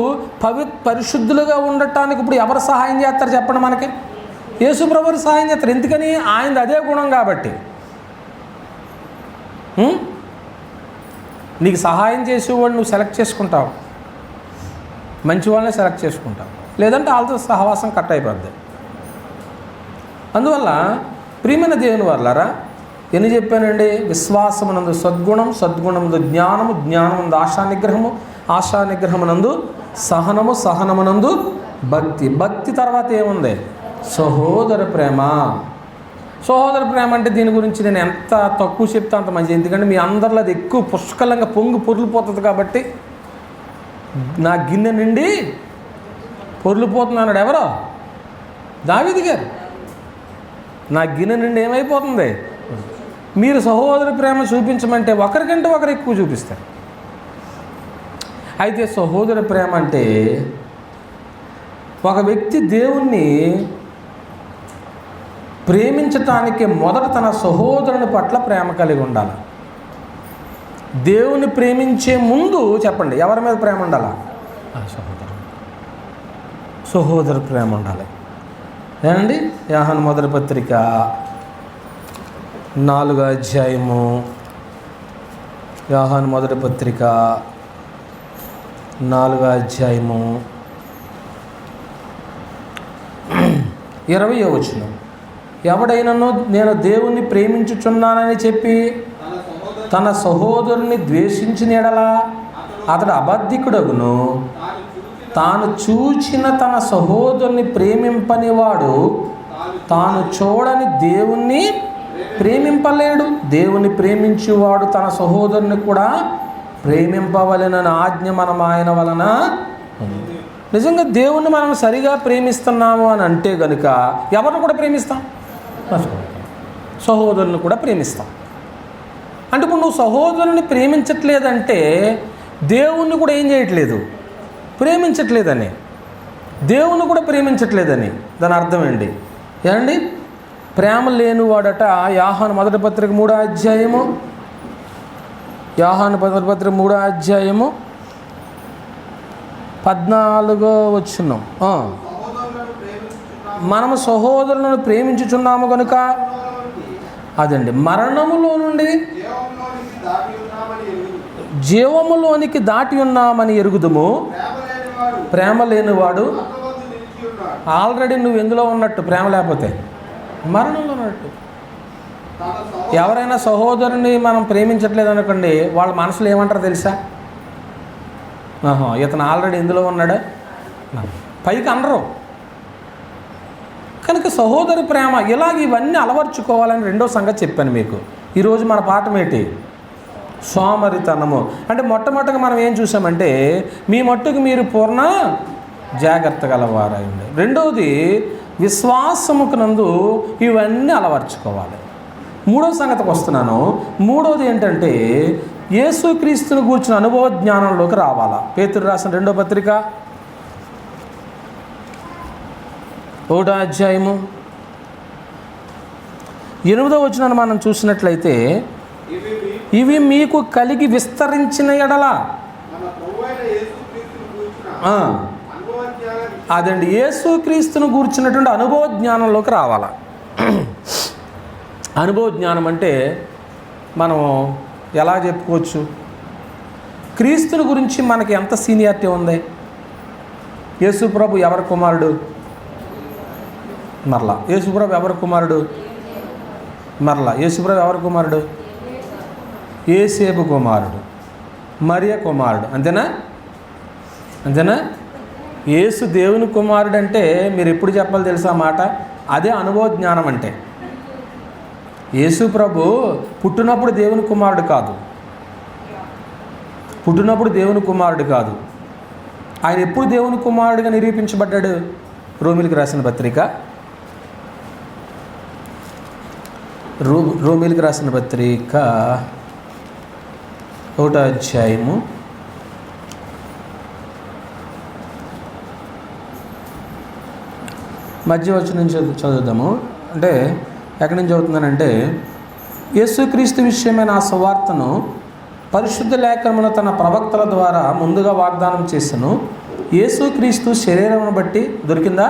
పరిశుద్ధులుగా ఉండటానికి ఇప్పుడు ఎవరు సహాయం చేస్తారు చెప్పండి? మనకి యేసు ప్రభువు సహాయం చేస్తారు. ఎందుకని? ఆయనది అదే గుణం కాబట్టి. నీకు సహాయం చేసేవాడు నువ్వు సెలెక్ట్ చేసుకుంటావు, మంచి వాళ్ళని సెలెక్ట్ చేసుకుంటావు, లేదంటే వాళ్ళతో సహవాసం కట్ అయిపోద్ది. అందువల్ల ప్రియమైన దేవుని వారలారా, ఎన్ని చెప్పానండి? విశ్వాసమునందు సద్గుణం, సద్గుణమునందు జ్ఞానము, జ్ఞానమునందు ఆశానిగ్రహము, ఆశానిగ్రహమునందు సహనము, సహనమునందు భక్తి, భక్తి తర్వాత ఏముంది? సహోదర ప్రేమ. సహోదర ప్రేమ అంటే దీని గురించి నేను ఎంత తక్కువ చెప్తే అంత మంచిది. ఎందుకంటే మీ అందరిలో అది ఎక్కువ పుష్కలంగా పొర్లిపోతుంది కాబట్టి. నా గిన్నె నిండి పొర్లిపోతుంది అన్నాడు ఎవరో? దావీదు గారు. నా గిన్నె నిండి ఏమైపోతుంది? మీరు సహోదర ప్రేమ చూపించమంటే ఒకరికంటే ఒకరు ఎక్కువ చూపిస్తారు. అయితే సహోదర ప్రేమ అంటే ఒక వ్యక్తి దేవుణ్ణి ప్రేమించటానికి మొదట తన సహోదరుని పట్ల ప్రేమ కలిగి ఉండాలి. దేవుని ప్రేమించే ముందు చెప్పండి ఎవరి మీద ప్రేమ ఉండాలా? సహోదర ప్రేమ ఉండాలి. ఏమండి? యోహాను మొదటి పత్రిక 4వ అధ్యాయము, యోహాను మొదటి పత్రిక 4వ అధ్యాయము 20వ వచనం. ఎవడైనను నేను దేవుణ్ణి ప్రేమించుచున్నానని చెప్పి తన సహోదరుని ద్వేషించిన ఎడల అతడు అబద్ధికుడగును. తాను చూచిన తన సహోదరుని ప్రేమింపనివాడు తాను చూడని దేవుణ్ణి ప్రేమింపలేడు. దేవుని ప్రేమించేవాడు తన సహోదరుని కూడా ప్రేమింపవలెనని ఆజ్ఞ మనం ఆయన వలన. నిజంగా దేవుణ్ణి మనం సరిగా ప్రేమిస్తున్నాము అని అంటే కనుక ఎవరిని కూడా ప్రేమిస్తాం? సహోదరుని కూడా ప్రేమిస్తాం. అంటే ఇప్పుడు నువ్వు సహోదరుని ప్రేమించట్లేదంటే దేవుణ్ణి కూడా ఏం చేయట్లేదు? ప్రేమించట్లేదని. దేవుణ్ణి కూడా ప్రేమించట్లేదని దాని అర్థం ఏంటి? ఏమండి? ప్రేమ లేనివాడట యోహాను మొదటి పత్రిక 3వ అధ్యాయము, యోహాను మొదటి పత్రిక 3వ అధ్యాయము 14వ వచనం. మనము సహోదరులను ప్రేమించుచున్నాము కనుక అదండి మరణములో నుండి జీవములోనికి దాటి ఉన్నామని ఎరుగుదుము. ప్రేమ లేనివాడు ఆల్రెడీ నువ్వు ఎందులో ఉన్నట్టు? ప్రేమ లేకపోతే మరణంలో ఉన్నట్టు. ఎవరైనా సహోదరుని మనం ప్రేమించట్లేదు అనుకోండి, వాళ్ళ మనసులో ఏమంటారో తెలుసా? ఇతను ఆల్రెడీ ఎందులో ఉన్నాడా? పైకి అనరు. కనుక సహోదరి ప్రేమ ఇలాగ ఇవన్నీ అలవర్చుకోవాలని రెండో సంగతి చెప్పాను మీకు. ఈరోజు మన పాఠం ఏంటి? సోమరితనము. అంటే మొట్టమొదటిగా మనం ఏం చూసామంటే మీ మట్టుకు మీరు పూర్ణ జాగ్రత్త గలవారండి. రెండవది విశ్వాసముకు నందు ఇవన్నీ అలవర్చుకోవాలి. మూడో సంగతికి వస్తున్నాను. మూడవది ఏంటంటే యేసుక్రీస్తును గూర్చిన అనుభవ జ్ఞానంలోకి రావాలా. పేతురు రాసిన 2వ పత్రిక 1వ అధ్యాయము 8వ వచనాన్ని మనం చూసినట్లయితే ఇవి మీకు కలిగి విస్తరించిన ఎడల అదండి యేసుక్రీస్తును గూర్చినటువంటి అనుభవ జ్ఞానంలోకి రావాలా. అనుభవ జ్ఞానం అంటే మనం ఎలా చెప్పుకోవచ్చు? క్రీస్తుని గురించి మనకి ఎంత సీనియారిటీ ఉంది? యేసుప్రభు ఎవరి కుమారుడు? మరలా యేసుప్రభు ఎవరి కుమారుడు? మరలా యేసుప్రభు ఎవరి కుమారుడు? యేసేపు కుమారుడు, మరియ కుమారుడు. అంతేనా? అంతేనా? యేసు దేవుని కుమారుడు అంటే మీరు ఎప్పుడు చెప్పాలి తెలుసా మాట? అదే అనుభవ జ్ఞానం అంటే. యేసు ప్రభు పుట్టినప్పుడు దేవుని కుమారుడు కాదు. పుట్టినప్పుడు దేవుని కుమారుడు కాదు. ఆయన ఎప్పుడు దేవుని కుమారుడిగా నిరూపించబడ్డాడు? రోమీలకు రాసిన పత్రిక, రోమీలకు రాసిన పత్రిక 1వ అధ్యాయము 1వ నుంచి చదువుదాము. అంటే ఎక్కడి నుంచి చదువుతున్నానంటే యేసుక్రీస్తు విషయమైన ఆ సువార్తను పరిశుద్ధ లేఖనమును తన ప్రవక్తల ద్వారా ముందుగా వాగ్దానం చేసెను. యేసుక్రీస్తు శరీరమును బట్టి దొరికిందా?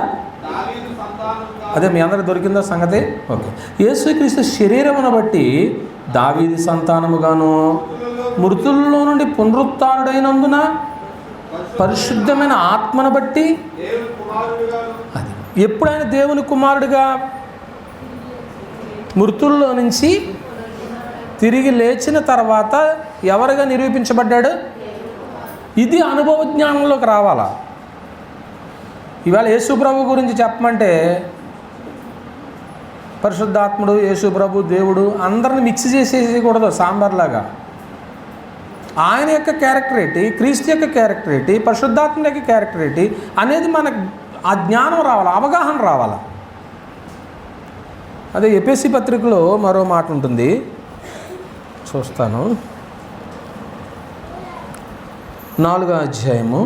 అదే మీ అందరికి దొరికిందా సంగతి? ఓకే. యేసుక్రీస్తు శరీరమును బట్టి దావీదు సంతానముగాను మృతుల్లో నుండి పునరుత్థానుడైనందున పరిశుద్ధమైన ఆత్మను బట్టి అది ఎప్పుడైనా దేవుని కుమారుడిగా మృతుల్లో నుంచి తిరిగి లేచిన తర్వాత ఎవరుగా నిరూపించబడ్డాడు? ఇది అనుభవ జ్ఞానంలోకి రావాలా. ఇవాళ యేసుప్రభు గురించి చెప్పమంటే పరిశుద్ధాత్ముడు, యేసుప్రభు, దేవుడు అందరిని మిక్స్ చేసేయకూడదు సాంబార్లాగా. ఆయన యొక్క క్యారెక్టర్ ఏంటి, క్రీస్తు యొక్క క్యారెక్టర్ ఏంటి, పరిశుద్ధాత్మ యొక్క క్యారెక్టర్ ఏంటి అనేది మనకు ఆ జ్ఞానం రావాలి, అవగాహన రావాలి. అదే ఎఫెసీ పత్రికలో మరో మాట ఉంటుంది, చూస్తాను. 4వ అధ్యాయము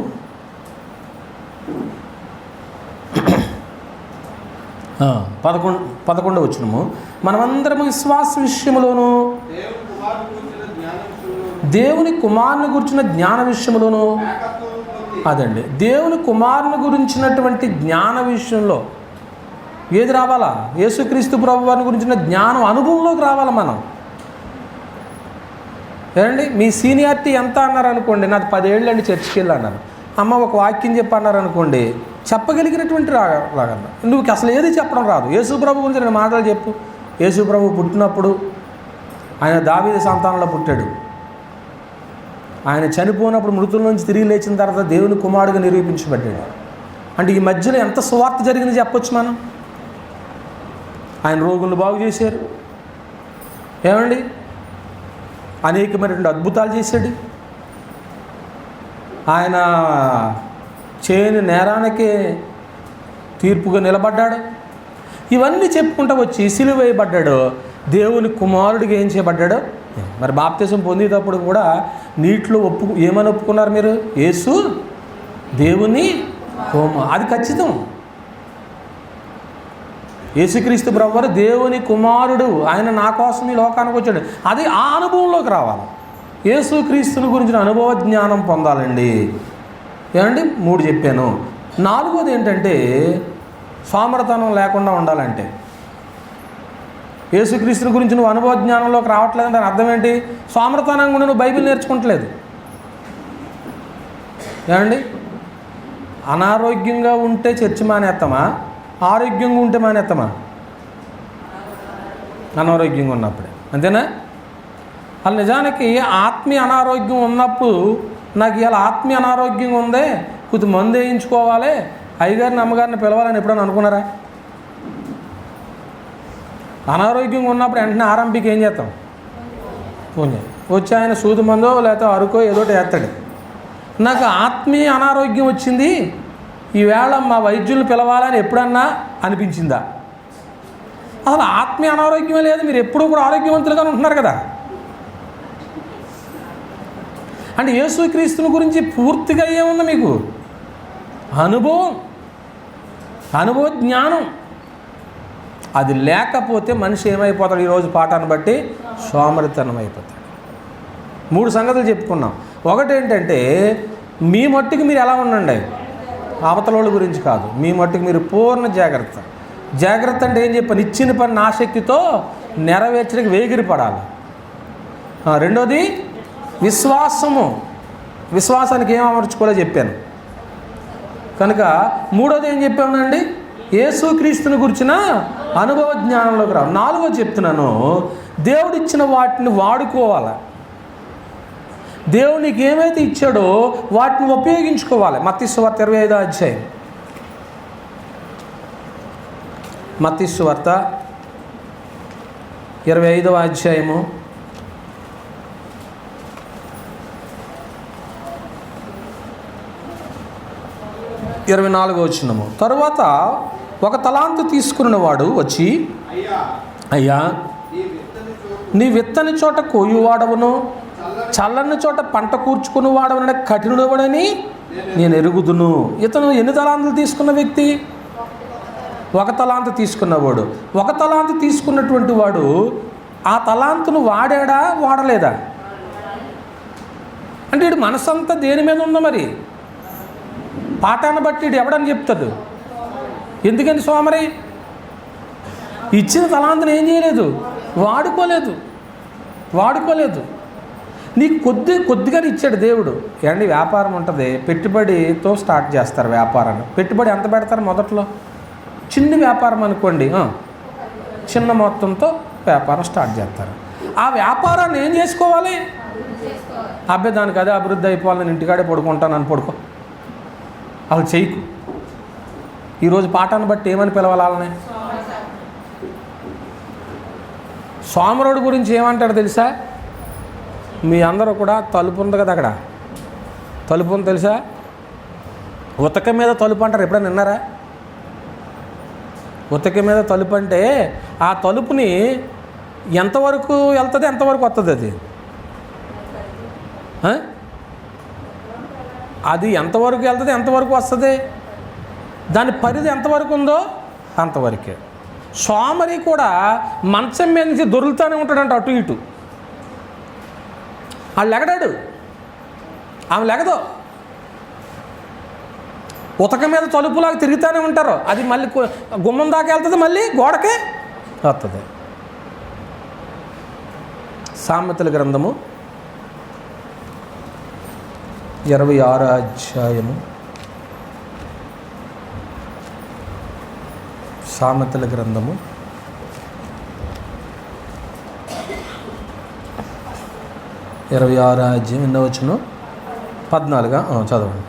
11వ వచనము. మనమందరము విశ్వాస విషయములోను దేవుని కుమారుని గురించిన జ్ఞాన విషయములోను, అదండి దేవుని కుమారుని గురించినటువంటి జ్ఞాన విషయంలో ఏది రావాలా? యేసుక్రీస్తు ప్రభువారిని గురించిన జ్ఞానం అనుభవంలోకి రావాలి మనం. ఏమండి, మీ సీనియారిటీ ఎంత అన్నారు అనుకోండి, నాది 10 ఏళ్ళు అండి, చర్చికి వెళ్ళి అన్నారు. అమ్మ ఒక వాక్యం చెప్పన్నారు అనుకోండి, చెప్పగలిగినటువంటి లాగా నువ్వు అసలు ఏది చెప్పడం రాదు. యేసు ప్రభు గురించి 2 మాటలు చెప్పు. యేసు ప్రభు పుట్టినప్పుడు ఆయన దావీదు సంతానంలో పుట్టాడు. ఆయన చనిపోయినప్పుడు మృతుల నుంచి తిరిగి లేచిన తర్వాత దేవుని కుమారుడిగా నిరూపించబడ్డాడు. అంటే ఈ మధ్యలో ఎంత సువార్త జరిగింది చెప్పొచ్చు మనం. ఆయన రోగులను బాగు చేశారు, ఏమండి, అనేకమైనటువంటి అద్భుతాలు చేశాడు. ఆయన చేయని నేరానికి తీర్పుగా నిలబడ్డాడు. ఇవన్నీ చెప్పుకుంటూ వచ్చి సిలువ వేయబడ్డాడు. దేవుని కుమారుడిగా ఏం చేయబడ్డాడు? మరి బాప్తిసం పొందేటప్పుడు కూడా నీటిలో ఏమని ఒప్పుకున్నారు మీరు? యేసు దేవుని అది ఖచ్చితం. యేసుక్రీస్తు ప్రభువారు దేవుని కుమారుడు, ఆయన నా కోసం ఈ లోకానికి వచ్చాడు. అది ఆ అనుభవంలోకి రావాలి. యేసుక్రీస్తుని గురించిన అనుభవ జ్ఞానం పొందాలండి. ఏమండి, 3 చెప్పాను. 4వది ఏంటంటే సోమరతనం లేకుండా ఉండాలంటే, యేసుక్రీస్తుని గురించి నువ్వు అనుభవ జ్ఞానంలోకి రావట్లేదంటే అర్థం ఏంటి? సోమరతనంగా ఉండి నువ్వు బైబిల్ నేర్చుకుంటలేదు. ఏమండి, అనారోగ్యంగా ఉంటే చర్చి మానేస్తామా? ఆరోగ్యంగా ఉంటే మానేస్తామా? అనారోగ్యంగా ఉన్నప్పుడే, అంతేనా? అలా నిజానికి ఆత్మీయ అనారోగ్యం ఉన్నప్పుడు నాకు ఇలా ఆత్మీయ అనారోగ్యంగా ఉందే, కొద్ది మందు వేయించుకోవాలి, అయ్యగారిని అమ్మగారిని పిలవాలని ఎప్పుడైనా అనుకున్నారా? అనారోగ్యంగా ఉన్నప్పుడు వెంటనే ఆర్ఎంపీకి ఏం చేస్తాం? ఫోన్ చేయాలి. వచ్చి ఆయన సూది మందో లేకపోతే అరుకో ఏదోటి వేస్తాడు. నాకు ఆత్మీయ అనారోగ్యం వచ్చింది, ఈవేళ మా వైద్యులను పిలవాలని ఎప్పుడన్నా అనిపించిందా? అసలు ఆత్మీయ అనారోగ్యమే లేదు, మీరు ఎప్పుడూ కూడా ఆరోగ్యవంతులుగానే ఉంటున్నారు కదా. అంటే యేసుక్రీస్తుని గురించి పూర్తిగా ఏముంది మీకు? అనుభవ జ్ఞానం. అది లేకపోతే మనిషి ఏమైపోతాడు? ఈరోజు పాఠాన్ని బట్టి సోమరితనం అయిపోతాడు. 3 సంగతులు చెప్పుకున్నాం. ఒకటి ఏంటంటే మీ మట్టుకు మీరు ఎలా ఉండండి, అవతల గురించి కాదు, మీ మట్టుకు మీరు పూర్ణ జాగ్రత్త. జాగ్రత్త అంటే ఏం చెప్పాను? ఇచ్చిన పని ఆసక్తితో నెరవేర్చడానికి వేగిరి పడాలి. 2వది విశ్వాసము. విశ్వాసానికి ఏం అమర్చుకోవాలో చెప్పాను కనుక. 3వది ఏం చెప్పానండి? యేసుక్రీస్తుని గురించిన అనుభవ జ్ఞానంలోకి రా. 4వది చెప్తున్నాను, దేవుడిచ్చిన వాటిని వాడుకోవాలి. దేవునికి ఏమైతే ఇచ్చాడో వాటిని ఉపయోగించుకోవాలి. మత్తయి సువార్త 25వ అధ్యాయం. మత్తయి సువార్త 25వ అధ్యాయము 24వ వచనము. తరువాత ఒక తలాంతు తీసుకున్నవాడు వచ్చి, అయ్యా, నీ విత్తని చోట కోయువాడవును, చల్లని చోట పంట కూర్చుకుని వాడవన కఠినుడవడని నేను ఎరుగుదును. ఇతను ఎన్ని తలాంతులు తీసుకున్న వ్యక్తి? 1 తలాంతు తీసుకున్నవాడు. 1 తలాంతు తీసుకున్నటువంటి వాడు ఆ తలాంతును వాడాడా వాడలేదా? అంటే ఇటు మనసంతా దేని మీద ఉందో మరి? పాఠాన్ని బట్టి ఇటు ఎవడని చెప్తాడు? ఎందుకని సోమరి? ఇచ్చిన తలాంతును ఏం చేయలేదు? వాడుకోలేదు. నీకు కొద్దిగానే ఇచ్చాడు దేవుడు. ఏమండి, వ్యాపారం ఉంటుంది, పెట్టుబడితో స్టార్ట్ చేస్తారు వ్యాపారాన్ని. పెట్టుబడి ఎంత పెడతారు మొదట్లో? చిన్న వ్యాపారం అనుకోండి, చిన్న మొత్తంతో వ్యాపారం స్టార్ట్ చేస్తారు. ఆ వ్యాపారాన్ని ఏం చేసుకోవాలి? అబ్బాయి దానికి అదే అభివృద్ధి అయిపోవాలి, నేను ఇంటికాడే పడుకుంటానని పడుకో, అసలు చేయకు. ఈరోజు పాఠాన్ని బట్టి ఏమని పిలవాలి వాళ్ళని? సోమరుడు గురించి ఏమంటాడు తెలుసా? మీ అందరూ కూడా తలుపు ఉంది కదా, అక్కడ తలుపు ఉంది తెలుసా? ఉతక మీద తలుపు అంటారు, ఎప్పుడైనా విన్నారా? ఉతక మీద తలుపు అంటే ఆ తలుపుని ఎంతవరకు వెళ్తుంది, ఎంతవరకు వస్తుంది అది? అది ఎంతవరకు వెళ్తుంది, ఎంతవరకు వస్తుంది, దాని పరిధి ఎంతవరకు ఉందో అంతవరకే. సోమరి కూడా మంచం మీద నుంచి దొరుకుతూనే ఉంటాడంట అటు ఇటు. వాళ్ళు లెగడాడు, ఆమె లెగదు. ఉతక మీద తలుపులాగా తిరుగుతూనే ఉంటారు. అది మళ్ళీ గుమ్మం దాకా వెళ్తుంది, మళ్ళీ గోడకే వస్తుంది. సామెతల గ్రంథము 26వ అధ్యాయము. సామెతల గ్రంథము 26వ అధ్యాయం ఎన్నో వచనం? 14. చదవండి.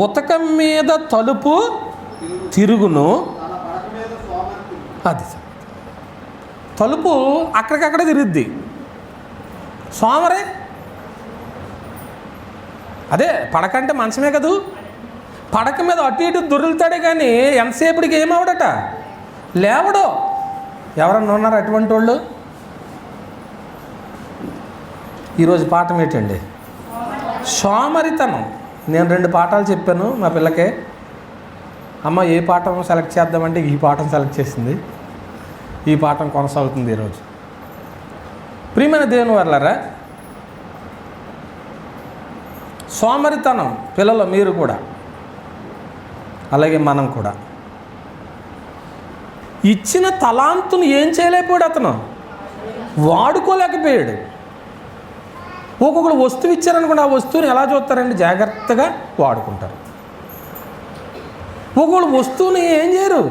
ఉతకం మీద తలుపు తిరుగును. అది తలుపు అక్కడికక్కడే తిరుగుద్ది. సోమరే అదే పడకంటే మంచమే కదూ, పడక మీద అటు ఇటు దొరుకుతాడే కానీ ఎంతసేపటికి ఏమవడట, లేవడో. ఎవరన్నా ఉన్నారు అటువంటి వాళ్ళు? ఈరోజు పాఠం ఏంటండి? సోమరితనం. నేను 2 పాఠాలు చెప్పాను మా పిల్లకే. అమ్మ ఏ పాఠం సెలెక్ట్ చేద్దామంటే ఈ పాఠం సెలెక్ట్ చేసింది. ఈ పాఠం కొనసాగుతుంది ఈరోజు. ప్రియమైన దేవుని వర్లారా, సోమరితనం పిల్లలు మీరు కూడా, అలాగే మనం కూడా. ఇచ్చిన తలాంతును ఏం చేయలేకపోయాడు అతను, వాడుకోలేకపోయాడు. ఒక్కొక్కరు వస్తువు ఇచ్చారనుకోండి, ఆ వస్తువుని ఎలా చూస్తారండి? జాగ్రత్తగా వాడుకుంటారు. ఒక్కొక్కరు వస్తువుని ఏం చేయరు,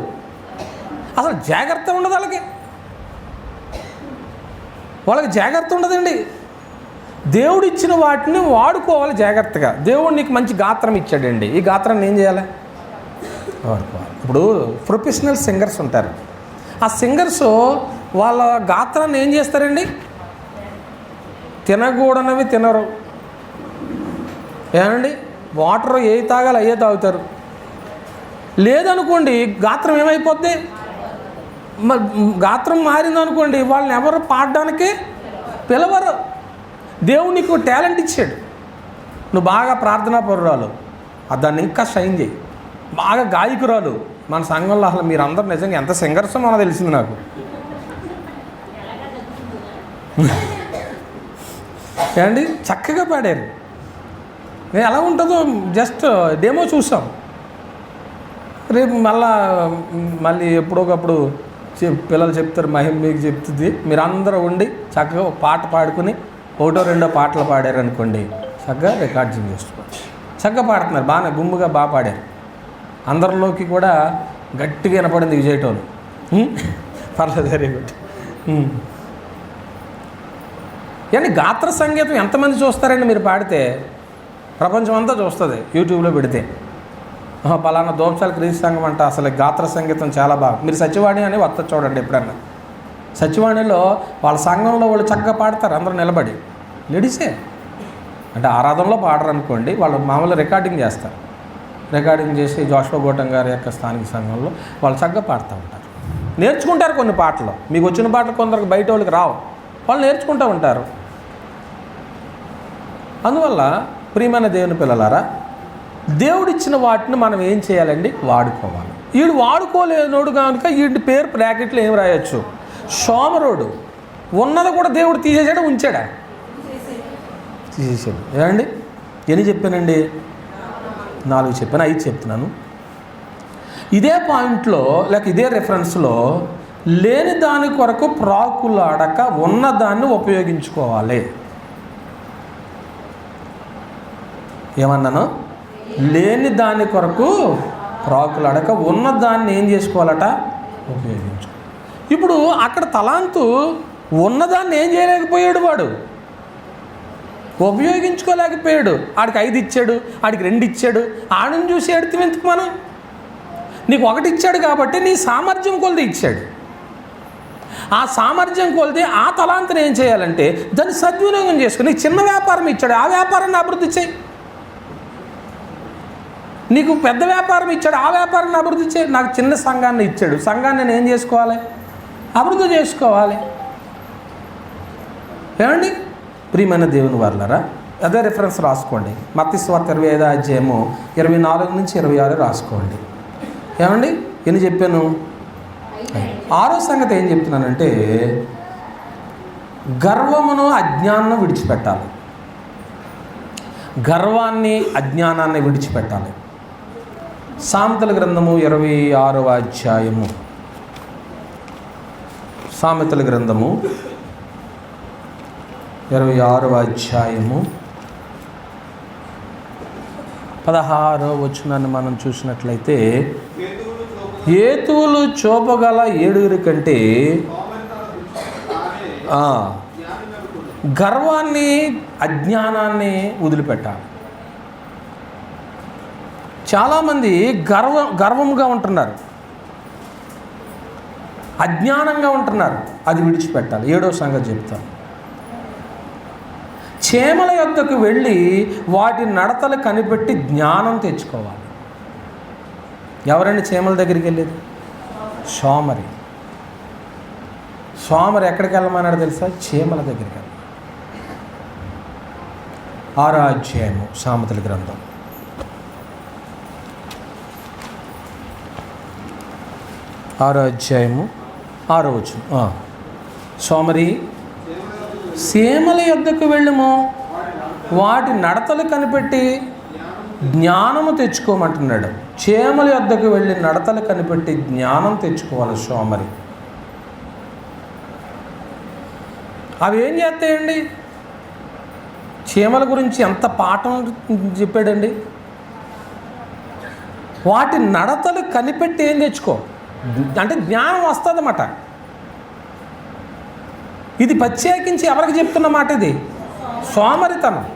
అసలు జాగ్రత్త ఉండదు. వాళ్ళకి జాగ్రత్త ఉండదండి. దేవుడు ఇచ్చిన వాటిని వాడుకోవాలి జాగ్రత్తగా. దేవుడు నీకు మంచి గాత్రం ఇచ్చాడండి, ఈ గాత్రాన్ని ఏం చేయాలి? వాడుకోవాలి. ఇప్పుడు ప్రొఫెషనల్ సింగర్స్ ఉంటారు. ఆ సింగర్స్ వాళ్ళ గాత్రాన్ని ఏం చేస్తారండి? తినకూడనవి తినరు. ఏమండి, వాటర్ ఏ తాగాలి అయ్యే తాగుతారు. లేదనుకోండి గాత్రం ఏమైపోద్ది? గాత్రం మారిందనుకోండి వాళ్ళని ఎవరు పాడడానికి పిలవరు. దేవుడు నీకు టాలెంట్ ఇచ్చాడు, నువ్వు బాగా ప్రార్థనా పరురాలు, దాన్ని ఇంకా షైన్ చేయి. బాగా గాయకురాలు. మన సంఘంలో అసలు మీరందరూ నిజంగా ఎంత సింగర్స్ మనకు తెలిసింది నాకు. ఏమండి, చక్కగా పాడారు. ఎలా ఉంటుందో జస్ట్ డెమో చూసాం. రేపు మళ్ళీ ఎప్పుడోకప్పుడు పిల్లలు చెప్తారు, మహిమ మీకు చెప్తుంది. మీరు అందరూ ఉండి చక్కగా ఒక పాట పాడుకుని 1-2 పాటలు పాడారు అనుకోండి, చక్కగా రికార్డింగ్ చేసుకోవచ్చు. చక్కగా పాడుతున్నారు, బాగా గుమ్ముగా బాగా పాడారు. అందరిలోకి కూడా గట్టిగా వినపడింది విజయటోలు. పర్లేదు, వెరీ గుడ్. కానీ గాత్ర సంగీతం ఎంతమంది చూస్తారండి? మీరు పాడితే ప్రపంచం అంతా చూస్తుంది యూట్యూబ్లో పెడితే. పలానా దోంశాల క్రీస్తు సంఘం అంట, అసలు గాత్ర సంగీతం చాలా బాగా. మీరు సచివాణి అని వస్తా చూడండి ఎప్పుడన్నా. సచివాణిలో వాళ్ళ సంఘంలో వాళ్ళు చక్కగా పాడతారు, అందరూ నిలబడి. లేడీసే అంటే ఆరాధనలో పాడరు అనుకోండి, వాళ్ళు మామూలు రికార్డింగ్ చేస్తారు. రికార్డింగ్ చేసి జోషువా గోటం గారి యొక్క స్థానిక సంఘంలో వాళ్ళు చక్కగా పాడుతూ ఉంటారు. నేర్చుకుంటారు కొన్ని పాటలు. మీకు వచ్చిన పాటలు కొందరికి బయట వాళ్ళకి రావు, వాళ్ళు నేర్చుకుంటూ ఉంటారు. అందువల్ల ప్రియమైన దేవుని పిల్లలారా, దేవుడిచ్చిన వాటిని మనం ఏం చేయాలండి? వాడుకోవాలి. వీడు వాడుకోలేనోడు కనుక వీడి పేరు బ్రాకెట్లో ఏం రాయొచ్చు? సోమరుడు. ఉన్నది కూడా దేవుడు తీసేసాడా, ఉంచాడా? తీసేసాడు. ఏమండి, ఎన్ని చెప్పానండి? 4 చెప్పాను, 5 చెప్తున్నాను. ఇదే పాయింట్లో లేక ఇదే రెఫరెన్స్లో లేని దాని కొరకు ప్రాకులాడక ఉన్నదాన్ని ఉపయోగించుకోవాలి. ఏమన్నాను? లేని దాని కొరకు ప్రాకులాడక ఉన్నదాన్ని ఏం చేసుకోవాలట? ఉపయోగించు. ఇప్పుడు అక్కడ తలాంతు ఉన్నదాన్ని ఏం చేయలేకపోయాడు, వాడు ఉపయోగించుకోలేకపోయాడు. ఆడికి 5 ఇచ్చాడు, ఆడికి 2 ఇచ్చాడు. ఆడిని చూసి ఎడితే ఎందుకు మనం? నీకు 1 ఇచ్చాడు కాబట్టి నీ సామర్థ్యం కొలిది ఇచ్చాడు. ఆ సామర్థ్యం కొలిది ఆ తలాంతుని ఏం చేయాలంటే దాన్ని సద్వినియోగం చేసుకుని. నీకు చిన్న వ్యాపారం ఇచ్చాడు, ఆ వ్యాపారాన్ని అభివృద్ధి చేయి. నీకు పెద్ద వ్యాపారం ఇచ్చాడు, ఆ వ్యాపారాన్ని అభివృద్ధి చేయి. నాకు చిన్న సంఘాన్ని ఇచ్చాడు, సంఘాన్ని నేను ఏం చేసుకోవాలి? అభివృద్ధి చేసుకోవాలి. ఏమండి, ప్రియమైన దేవుని వర్లారా, అదే రిఫరెన్స్ రాసుకోండి. మత్తయి సువార్త 25వ అధ్యాయము 24 నుంచి 26 రాసుకోండి. ఏమండి ఎన్ని చెప్పాను? 6వ సంగతి ఏం చెప్తున్నానంటే గర్వమును అజ్ఞానం విడిచిపెట్టాలి. గర్వాన్ని అజ్ఞానాన్ని విడిచిపెట్టాలి. సామెతల గ్రంథము 26వ అధ్యాయము, సామెతల గ్రంథము 26వ అధ్యాయము 16వ వచనాన్ని మనం చూసినట్లయితే, ఏతువులు చూపగల 7 కంటే గర్వాన్ని అజ్ఞానాన్ని వదిలిపెట్టాలి. చాలామంది గర్వంగా ఉంటున్నారు, అజ్ఞానంగా ఉంటున్నారు. అది విడిచిపెట్టాలి. 7వ సంగతి చెప్తాను. చేమల యొద్దకు వెళ్ళి వాటి నడతలు కనిపెట్టి జ్ఞానం తెచ్చుకోవాలి. ఎవరండి చేమల దగ్గరికి వెళ్ళేది? సోమరి. సోమరి ఎక్కడికి వెళ్ళమన్నాడు తెలుసా? చేమల దగ్గరికి వెళ్ళి. 6వ అధ్యాయము సామెతల గ్రంథం 6వ అధ్యాయము 6వ వచనం. సోమరి సీమల యొద్దకు వెళ్ళము, వాటి నడతలు కనిపెట్టి జ్ఞానము తెచ్చుకోమంటున్నాడు. చేమల యొద్దకు వెళ్ళి నడతలు కనిపెట్టి జ్ఞానం తెచ్చుకోవాలి సోమరి. అవి ఏం చేస్తాయండి? చీమల గురించి ఎంత పాఠం చెప్పాడండి. వాటి నడతలు కనిపెట్టి ఏం తెచ్చుకో అంటే జ్ఞానం వస్తుందన్నమాట. ఇది ప్రత్యేకించి ఎవరికి చెప్తున్న మాట? ఇది సోమరితనం.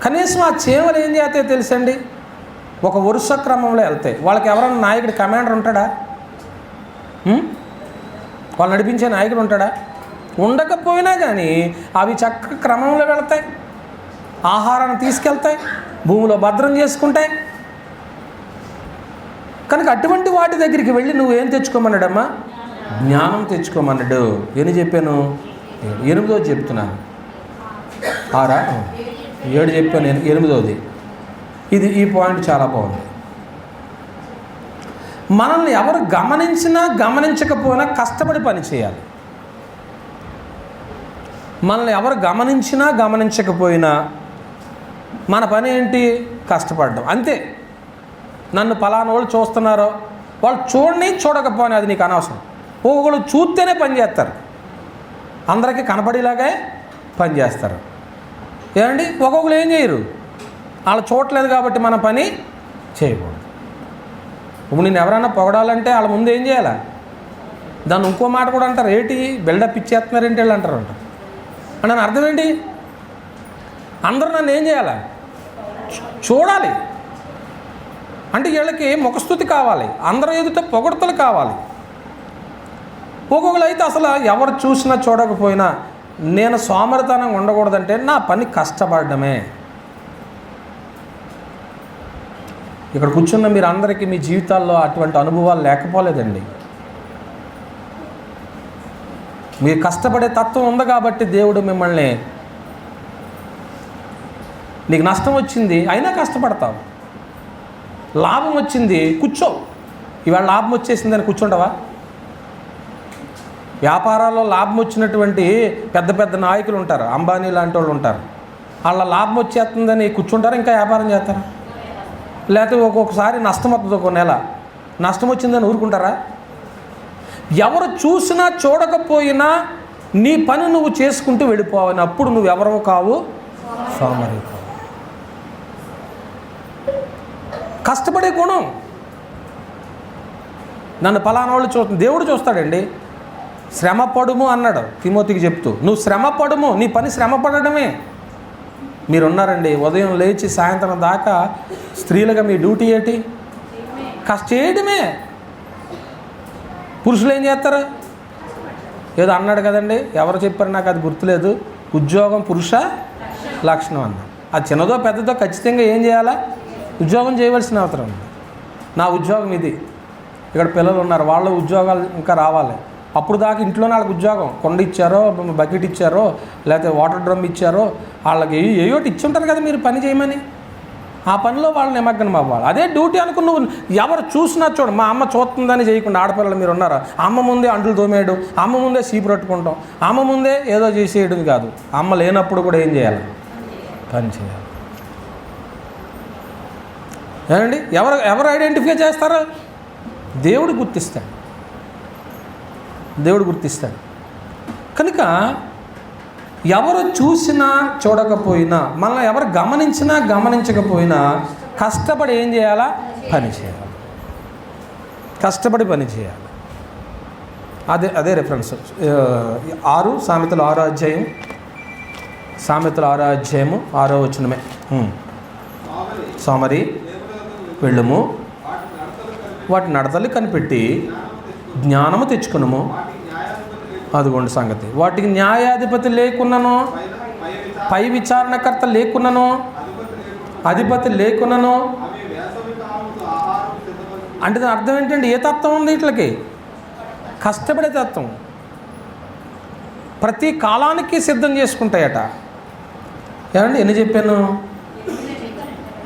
కనీసం ఆ చీమలు ఏం చేస్తాయో తెలుసండి, ఒక వరుస క్రమంలో వెళ్తాయి. వాళ్ళకి ఎవరైనా నాయకుడు, కమాండర్ ఉంటాడా? వాళ్ళు నడిపించే నాయకుడు ఉంటాడా? ఉండకపోయినా కానీ అవి చక్కగా క్రమంలో వెళ్తాయి, ఆహారాన్ని తీసుకెళ్తాయి, భూమిలో భద్రం చేసుకుంటాయి. కనుక అటువంటి వాటి దగ్గరికి వెళ్ళి నువ్వేం తెచ్చుకోమన్నాడమ్మా? జ్ఞానం తెచ్చుకోమన్నాడు. ఎన్ని చెప్పాను? 8వ చెప్తున్నాను. 7 చెప్పాను, 8వది. ఈ పాయింట్ చాలా బాగుంది. మనల్ని ఎవరు గమనించినా గమనించకపోయినా కష్టపడి పని చేయాలి. మనల్ని ఎవరు గమనించినా గమనించకపోయినా మన పని ఏంటి? కష్టపడడం అంతే. నన్ను పలానా వాళ్ళు చూస్తున్నారో, వాళ్ళు చూడని చూడకపోయినా అది నీకు అనవసరం. ఒకళ్ళు చూస్తేనే పని చేస్తారు, అందరికీ కనపడేలాగే పని చేస్తారు. ఏమండి ఒక్కొక్కరు ఏం చేయరు, వాళ్ళు చూడలేదు కాబట్టి మన పని చేయకూడదు. ఇప్పుడు నేను ఎవరైనా పొగడాలంటే వాళ్ళ ముందు ఏం చేయాలా? దాన్ని ఇంకో మాట కూడా అంటారు, ఏంటి బిల్డప్ ఇచ్చేస్తున్నారేంటి వాళ్ళు అంటారు. అంటే దాని అర్థం ఏంటి? అందరూ నన్ను ఏం చేయాలా? చూడాలి. అంటే వీళ్ళకి ముఖస్థుతి కావాలి, అందరూ ఎదుట పొగడతలు కావాలి. ఒక్కొక్కరు అయితే అసలు ఎవరు చూసినా చూడకపోయినా నేను సోమరితనంగా ఉండకూడదంటే నా పని కష్టపడడమే. ఇక్కడ కూర్చున్న మీరు అందరికీ మీ జీవితాల్లో అటువంటి అనుభవాలు లేకపోలేదండి. మీరు కష్టపడే తత్వం ఉంది కాబట్టి దేవుడు మిమ్మల్ని, నీకు నష్టం వచ్చింది అయినా కష్టపడతావు, లాభం వచ్చింది కూర్చో. ఇవాళ లాభం వచ్చేసిందని కూర్చుంటావా? వ్యాపారాల్లో లాభం వచ్చినటువంటి పెద్ద పెద్ద నాయకులు ఉంటారు, అంబానీ లాంటి వాళ్ళు ఉంటారు. వాళ్ళ లాభం వచ్చేస్తుందని కూర్చుంటారు, ఇంకా వ్యాపారం చేస్తారు. లేకపోతే ఒక్కొక్కసారి నష్టం వస్తుంది, ఒక నెల నష్టం వచ్చిందని ఊరుకుంటారా? ఎవరు చూసినా చూడకపోయినా నీ పని నువ్వు చేసుకుంటూ వెళ్ళిపోవాలి. అప్పుడు నువ్వు ఎవరో కావు, సోమరి కావు. కష్టపడే గుణం. నన్ను పలానా వాళ్ళు చూస్తుంది, దేవుడు చూస్తాడండి. శ్రమ పడుము అన్నాడు తిమోతికి చెప్తూ. నువ్వు శ్రమ పడుము, నీ పని శ్రమ పడడమే. మీరున్నారండి ఉదయం లేచి సాయంత్రం దాకా స్త్రీలుగా మీ డ్యూటీ ఏంటి? చేయడమే. పురుషులు ఏం చేస్తారు? ఏదో అన్నాడు కదండి, ఎవరు చెప్పారు నాకు అది గుర్తులేదు, ఉద్యోగం పురుష లక్షణం అన్నాడు. అది చిన్నదో పెద్దదో ఖచ్చితంగా ఏం చేయాలా? ఉద్యోగం చేయవలసిన అవసరం ఉంది. నా ఉద్యోగం ఇది. ఇక్కడ పిల్లలు ఉన్నారు, వాళ్ళ ఉద్యోగాలు ఇంకా రావాలి. అప్పుడు దాకా ఇంట్లోనే వాళ్ళకి ఉద్యోగం, కొండ ఇచ్చారో, బకెట్ ఇచ్చారో, లేకపోతే వాటర్ డ్రమ్ ఇచ్చారో, వాళ్ళకి ఏయోటి ఇచ్చి ఉంటారు కదా మీరు పని చేయమని. ఆ పనిలో వాళ్ళు నిమగ్నం అవ్వాలి. అదే డ్యూటీ అనుకుని నువ్వు ఎవరు చూసినా చూడు. మా అమ్మ చూస్తుందని చేయకుండా ఆడపిల్లలు మీరు ఉన్నారా? అమ్మ ముందే అంట్లు తోమేయడం, అమ్మ ముందే సీపు పట్టుకుంటాం, అమ్మ ముందే ఏదో చేసేయడం కాదు. అమ్మ లేనప్పుడు కూడా ఏం చేయాలి? పని చేయాలి. ఏమండి? ఎవరు ఐడెంటిఫై చేస్తారో దేవుడు గుర్తిస్తాడు. దేవుడు గుర్తిస్తాడు. కనుక ఎవరు చూసినా చూడకపోయినా, మనల్ని ఎవరు గమనించినా గమనించకపోయినా కష్టపడి ఏం చేయాలా? పని చేయాలి. కష్టపడి పని చేయాలి. అదే రెఫరెన్స్ 6 సామెతలు 6వ అధ్యాయం, సామెతలు 6వ అధ్యాయము 6వ వచనమే. సోమరి వెళ్ళుము, వాటి నడతలు కనిపెట్టి జ్ఞానము తెచ్చుకునము. అదిగోండి సంగతి. వాటికి న్యాయాధిపతి లేకున్నను, పై విచారణకర్త లేకున్నను, అధిపతి లేకున్నను. అంటే దాని అర్థం ఏంటంటే ఏ తత్వం ఉంది వీటికి? కష్టపడే తత్వం. ప్రతి కాలానికి సిద్ధం చేసుకుంటాయట. ఏమండి? ఎన్ని చెప్పాను?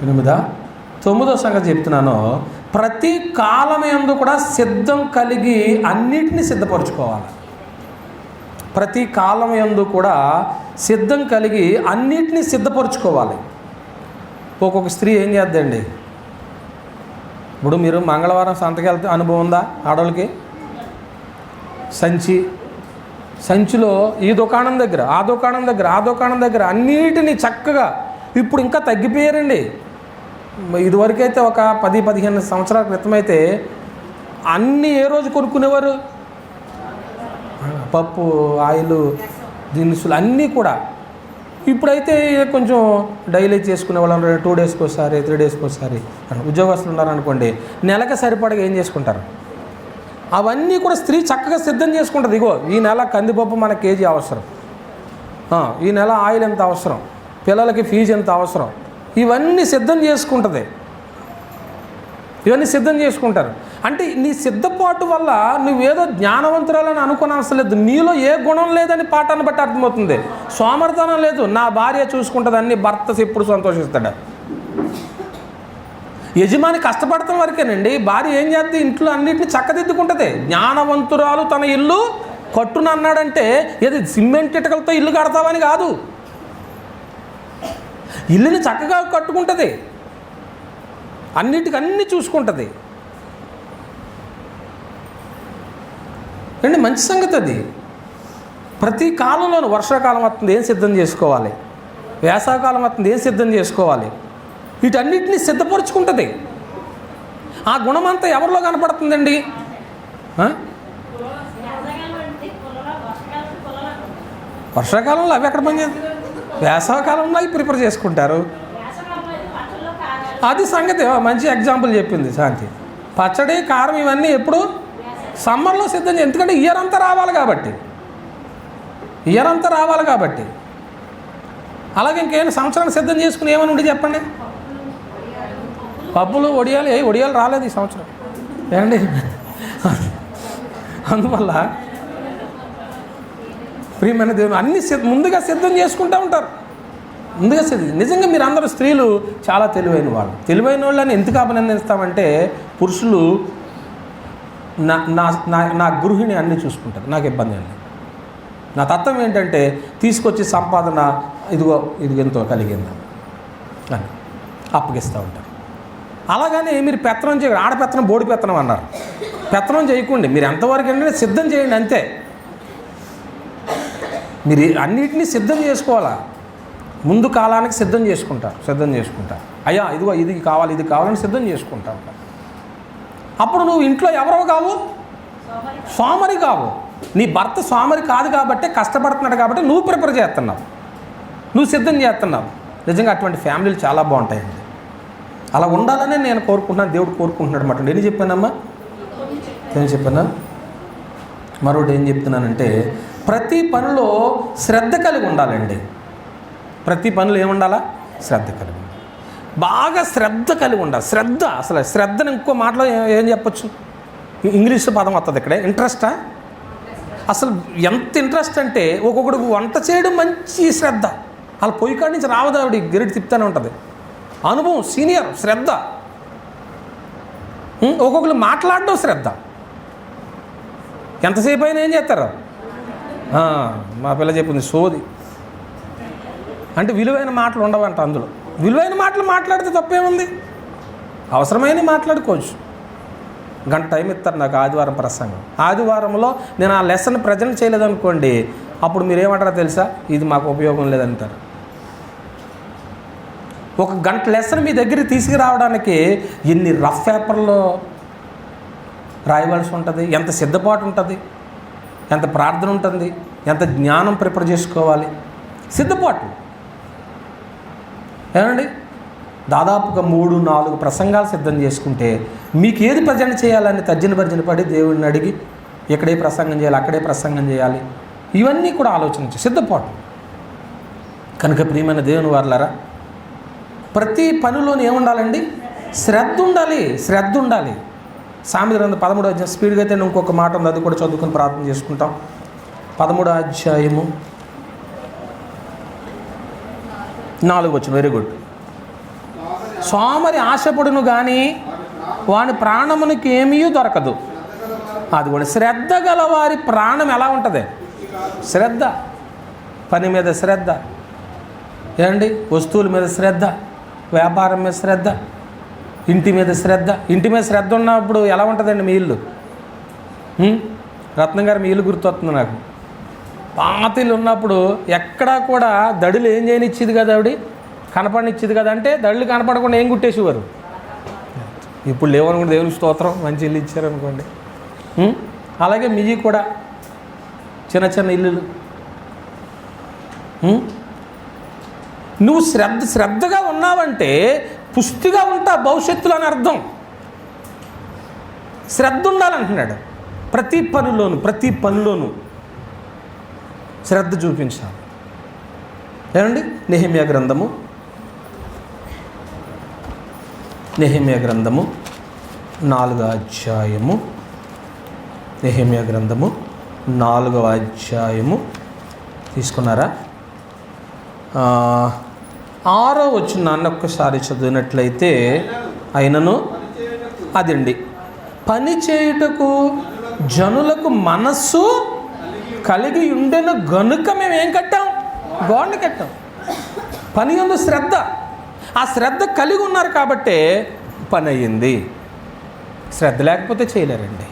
8. 9వ సంగతి చెప్తున్నాను. ప్రతి కాలమందు కూడా సిద్ధం కలిగి అన్నిటినీ సిద్ధపరచుకోవాలి. ప్రతి కాలమందు కూడా సిద్ధం కలిగి అన్నిటినీ సిద్ధపరచుకోవాలి. ఒక్కొక్క స్త్రీ ఏం చేద్దండి? ఇప్పుడు మీరు మంగళవారం సంతకి వెళ్తే అనుభవం ఉందా ఆడవాళ్ళకి? సంచిలో ఈ దుకాణం దగ్గర, ఆ దుకాణం దగ్గర, ఆ దుకాణం దగ్గర అన్నిటినీ చక్కగా. ఇప్పుడు ఇంకా తగ్గిపోయారండి. ఇదివరకైతే ఒక 10-15 సంవత్సరాల క్రితం అయితే అన్నీ ఏ రోజు కొనుక్కునేవారు? పప్పు, ఆయిల్, దినుసులు అన్నీ కూడా. ఇప్పుడైతే కొంచెం డైలీ చేసుకునే వాళ్ళం 2 డేస్కి ఒకసారి, 3 డేస్కి ఒకసారి. ఉద్యోగస్తులు ఉన్నారనుకోండి, నెలకి సరిపడగా ఏం చేసుకుంటారు? అవన్నీ కూడా స్త్రీ చక్కగా సిద్ధం చేసుకుంటుంది. ఇగో ఈ నెల కందిపప్పు మన కేజీ అవసరం, ఈ నెల ఆయిల్ ఎంత అవసరం, పిల్లలకి ఫీజు ఎంత అవసరం, ఇవన్నీ సిద్ధం చేసుకుంటుంది. ఇవన్నీ సిద్ధం చేసుకుంటారు. అంటే నీ సిద్ధపాటు వల్ల నువ్వేదో జ్ఞానవంతురాలని అనుకునే అవసరం లేదు. నీలో ఏ గుణం లేదని పాఠాన్ని బట్టి అర్థమవుతుంది. సోమరితనం లేదు. నా భార్య చూసుకుంటుంది అన్ని, భర్త ఎప్పుడు సంతోషిస్తాడు. యజమాని కష్టపడటం వరకేనండి. భార్య ఏం చేస్తే ఇంట్లో అన్నింటినీ చక్కదిద్దుకుంటుంది. జ్ఞానవంతురాలు తన ఇల్లు కట్టునన్నాడంటే ఏది సిమెంట్ ఇటుకలతో ఇల్లు కడతావని కాదు. ఇల్లుని చక్కగా కట్టుకుంటుంది, అన్నిటికన్నీ చూసుకుంటుంది. అండి మంచి సంగతి అది. ప్రతి కాలంలోనూ వర్షాకాలం వస్తుంది, ఏం సిద్ధం చేసుకోవాలి? వేసవకాలం వస్తుంది, ఏం సిద్ధం చేసుకోవాలి? వీటన్నిటినీ సిద్ధపరుచుకుంటుంది. ఆ గుణమంతా ఎవరిలో కనపడుతుందండి? వర్షాకాలంలో అవి ఎక్కడ పనిచేస్తుంది? వేసవకాలంలో అవి ప్రిపేర్ చేసుకుంటారు. అది సంగతి. మంచి ఎగ్జాంపుల్ చెప్పింది శాంతి. పచ్చడి, కారం ఇవన్నీ ఎప్పుడు? సమ్మర్లో సిద్ధం చేయాలి. ఎందుకంటే ఇయర్ అంతా రావాలి కాబట్టి. అలాగే ఇంకేమైనా సంవత్సరాన్ని సిద్ధం చేసుకుని ఏమని ఉండి చెప్పండి? పప్పులు, ఒడియాలు రాలేదు ఈ సంవత్సరం ఏమండి. అందువల్ల ప్రియమైన దేవుని అన్ని ముందుగా సిద్ధం చేసుకుంటూ ఉంటారు. నిజంగా మీరు అందరూ స్త్రీలు చాలా తెలివైన వాళ్ళు. తెలివైన వాళ్ళని ఎందుకు అభినందిస్తామంటే, పురుషులు నా గృహిణి అన్నీ చూసుకుంటారు, నాకు ఇబ్బంది లేదు. నా తత్వం ఏంటంటే తీసుకొచ్చి సంపాదన ఇదిగో ఎంతో కలిగింది అని అప్పగిస్తూ ఉంటారు. అలాగని మీరు పెత్తనం చేయకండి. ఆడపెత్తనం బోడి పెత్తనం అన్నారు. పెత్తనం చేయకండి. మీరు ఎంతవరకు అంటే సిద్ధం చేయండి అంతే. మీరు అన్నిటినీ సిద్ధం చేసుకోవాలా. ముందు కాలానికి సిద్ధం చేసుకుంటారు. అయ్యా ఇదిగో ఇది కావాలని సిద్ధం చేసుకుంటారు. అప్పుడు నువ్వు ఇంట్లో ఎవరో కావు, సోమరి కావు. నీ భర్త సోమరి కాదు కాబట్టి, కష్టపడుతున్నాడు కాబట్టి నువ్వు ప్రిపేర్ చేస్తున్నావు, నువ్వు సిద్ధం చేస్తున్నావు. నిజంగా అటువంటి ఫ్యామిలీలు చాలా బాగుంటాయండి. అలా ఉండాలనే నేను కోరుకుంటున్నాను, దేవుడు కోరుకుంటున్నాడు అన్నమాట. ఏం చెప్పానమ్మా? మరొకటి ఏం చెప్తున్నానంటే, ప్రతి పనిలో శ్రద్ధ కలిగి ఉండాలండి. ప్రతి పనులు ఏముండాలా? శ్రద్ధ కలిగి ఉండాలి. బాగా శ్రద్ధ కలిగి ఉండాలి. అసలు శ్రద్ధను ఇంకో మాటలో ఏం చెప్పచ్చు? ఇంగ్లీష్ పదం వస్తుంది ఇక్కడ. ఇంట్రెస్టా? అసలు ఎంత ఇంట్రెస్ట్ అంటే ఒక్కొక్కడు వంట చేయడం మంచి శ్రద్ధ, వాళ్ళ పొయ్యి కాడి నుంచి రావదావిడి గెరిటి తిప్పుతూనే ఉంటుంది, అనుభవం, సీనియర్, శ్రద్ధ. ఒక్కొక్కరు మాట్లాడడం శ్రద్ధ. ఎంతసేపు అయినా ఏం చేస్తారు, మా పిల్ల చెప్పింది సోది అంటే విలువైన మాటలు ఉండవంట. అందులో విలువైన మాటలు మాట్లాడితే తప్పేముంది, అవసరమైన మాట్లాడుకోవచ్చు. గంట టైం ఇస్తారు నాకు ఆదివారం ప్రసంగం. ఆదివారంలో నేను ఆ లెసన్ ప్రజెంట్ చేయలేదనుకోండి, అప్పుడు మీరు ఏమంటారో తెలుసా, ఇది మాకు ఉపయోగం లేదంటారు. ఒక గంట లెసన్ మీ దగ్గరికి తీసుకురావడానికి ఎన్ని రఫ్ పేపర్లో రాయవలసి ఉంటుంది, ఎంత సిద్ధపాటు ఉంటుంది, ఎంత ప్రార్థన ఉంటుంది, ఎంత జ్ఞానం ప్రిపేర్ చేసుకోవాలి, సిద్ధపాటు. ఏమండి, దాదాపుగా 3-4 ప్రసంగాలు సిద్ధం చేసుకుంటే మీకు ఏది ప్రజెంట్ చేయాలని తర్జన పడి దేవుడిని అడిగి ఎక్కడే ప్రసంగం చేయాలి, అక్కడే ప్రసంగం చేయాలి, ఇవన్నీ కూడా ఆలోచించి సిద్ధపాటు. కనుక ప్రియమైన దేవుని వారలారా, ప్రతి పనిలోని ఏముండాలండి, శ్రద్ధ ఉండాలి, శ్రద్ధ ఉండాలి. సామెత గ్రంథం 13వ అధ్యాయం, స్పీడ్గా అయితే ఇంకొక మాట ఉంది, అది కూడా చదువుకొని ప్రార్థన చేసుకుంటాం. 13వ అధ్యాయము 4వ వచనం, వెరీ గుడ్. సోమరి ఆశపడును కానీ వాని ప్రాణమునికి ఏమీ దొరకదు. అది కూడా శ్రద్ధ గల వారి ప్రాణం ఎలా ఉంటుంది, శ్రద్ధ, పని మీద శ్రద్ధ, ఏమండి, వస్తువుల మీద శ్రద్ధ, వ్యాపారం మీద శ్రద్ధ, ఇంటి మీద శ్రద్ధ. ఇంటి మీద శ్రద్ధ ఉన్నప్పుడు ఎలా ఉంటుందండి మీ ఇల్లు? రత్నం గారు మీ ఇల్లు గుర్తొస్తుంది నాకు. పాత ఇల్లు ఉన్నప్పుడు ఎక్కడా కూడా దడులు ఏం చేయనిచ్చేది కదా, ఆవిడ కనపడనిచ్చేది కదా. అంటే దడులు కనపడకుండా ఏం కుట్టేసేవారు. ఇప్పుడు లేవనుకుంటే దేవుని స్తోత్రం, మంచి ఇల్లు ఇచ్చారనుకోండి. అలాగే మీది కూడా చిన్న చిన్న ఇల్లులు. నువ్వు శ్రద్ధగా ఉన్నావంటే పుష్టిగా ఉంటా భవిష్యత్తులో అని అర్థం. శ్రద్ధ ఉండాలంటున్నాడు. ప్రతి పనిలోనూ శ్రద్ధ చూపించాలి. ఏమండి, నెహెమ్యా గ్రంథము 4వ అధ్యాయము, నెహెమ్యా గ్రంథము 4వ అధ్యాయము తీసుకున్నారా? 6వ వచనాన్ని ఒక్కసారి చదివినట్లయితే, అయినను అదండి, పని చేయుటకు జనులకు మనస్సు కలిగి ఉండెను గనుక మేము ఏం కట్టాం, గోడని కట్టాం. పని యందు శ్రద్ధ, ఆ శ్రద్ధ కలిగి ఉన్నారు కాబట్టే పని అయ్యింది. శ్రద్ధ లేకపోతే చేయలేరండి.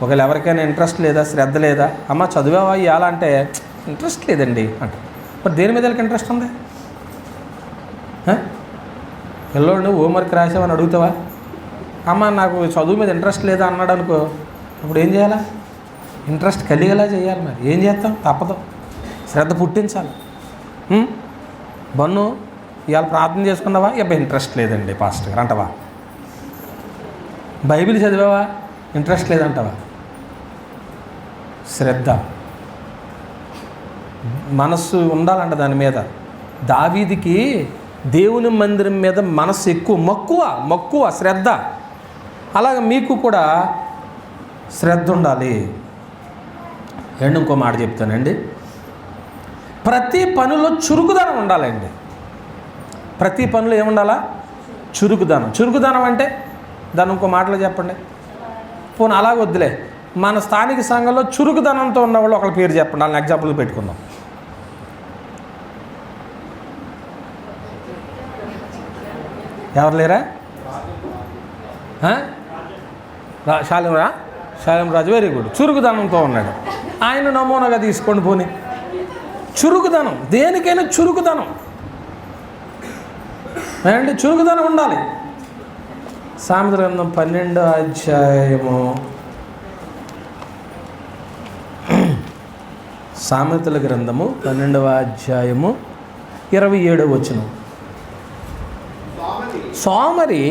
ఒకవేళ ఎవరికైనా ఇంట్రెస్ట్ లేదా, శ్రద్ధ లేదా, అమ్మ చదివావా ఇవాళ అంటే ఇంట్రెస్ట్ లేదండి అంట. మరి దేని మీద వాళ్ళకి ఇంట్రెస్ట్ ఉంది? పిల్లోడిని హోంవర్క్ రాసావని అడుగుతావా? అమ్మ నాకు చదువు మీద ఇంట్రెస్ట్ లేదా అన్నాడు అనుకో, అప్పుడు ఏం చేయాలా? ఇంట్రెస్ట్ కలిగేలా చేయాలి. మరి ఏం చేస్తాం, తప్పదు, శ్రద్ధ పుట్టించాలి. బన్ను ఇవాళ ప్రార్థన చేసుకున్నావా? ఇబ్బంది ఇంట్రెస్ట్ లేదండి పాస్టర్ గారు అంటావా? బైబిల్ చదివావా? ఇంట్రెస్ట్ లేదంటావా? శ్రద్ధ, మనస్సు ఉండాలంట దాని మీద. దావీదుకి దేవుని మందిరం మీద మనస్సు ఎక్కువ, మక్కువ శ్రద్ధ. అలాగే మీకు కూడా శ్రద్ధ ఉండాలి. ఇంకో మాట చెప్తానండి, ప్రతి పనిలో చురుకుదనం ఉండాలండి. ప్రతి పనిలో ఏముండాలా? చురుకుదనం అంటే దాన్ని ఇంకో మాటలో చెప్పండి. పోనీ అలాగ వద్దులే, మన స్థానిక సంఘంలో చురుకుదనంతో ఉన్నవాళ్ళు ఒకళ్ళ పేరు చెప్పండి, వాళ్ళని ఎగ్జాంపుల్ పెట్టుకుందాం. ఎవరు లేరా? శాలిం రాజు వెరీ గుడ్, చురుకుదనంతో ఉన్నాడు. ఆయన నమూనాగా తీసుకోండి. పోనీ చురుకుదనం, దేనికైనా చురుకుదనం అండి, చురుకుదనం ఉండాలి. సామెత గ్రంథం 12వ అధ్యాయము, సామెతల గ్రంథము 12వ అధ్యాయము 27వ వచనం. సోమరి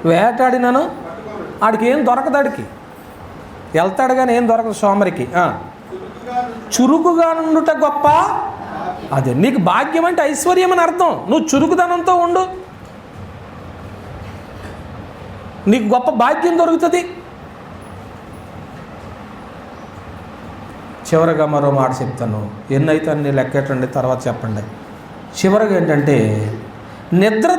వేటాడినను ఆడికి ఏం దొరకదు, ఆడికి వెళ్తాడు కానీ ఏం దొరకదు సోమరికి. చురుకుగా ఉండుట గొప్ప, అదే నీకు భాగ్యం అంటే ఐశ్వర్యం అని అర్థం. నువ్వు చురుకుదనంతో ఉండు, నీకు గొప్ప భాగ్యం దొరుకుతుంది. చివరిగా మరో మాట చెప్తాను, ఎన్నైతే అన్ని లెక్కెట్టండి, తర్వాత చెప్పండి. చివరిగా ఏంటంటే నిద్ర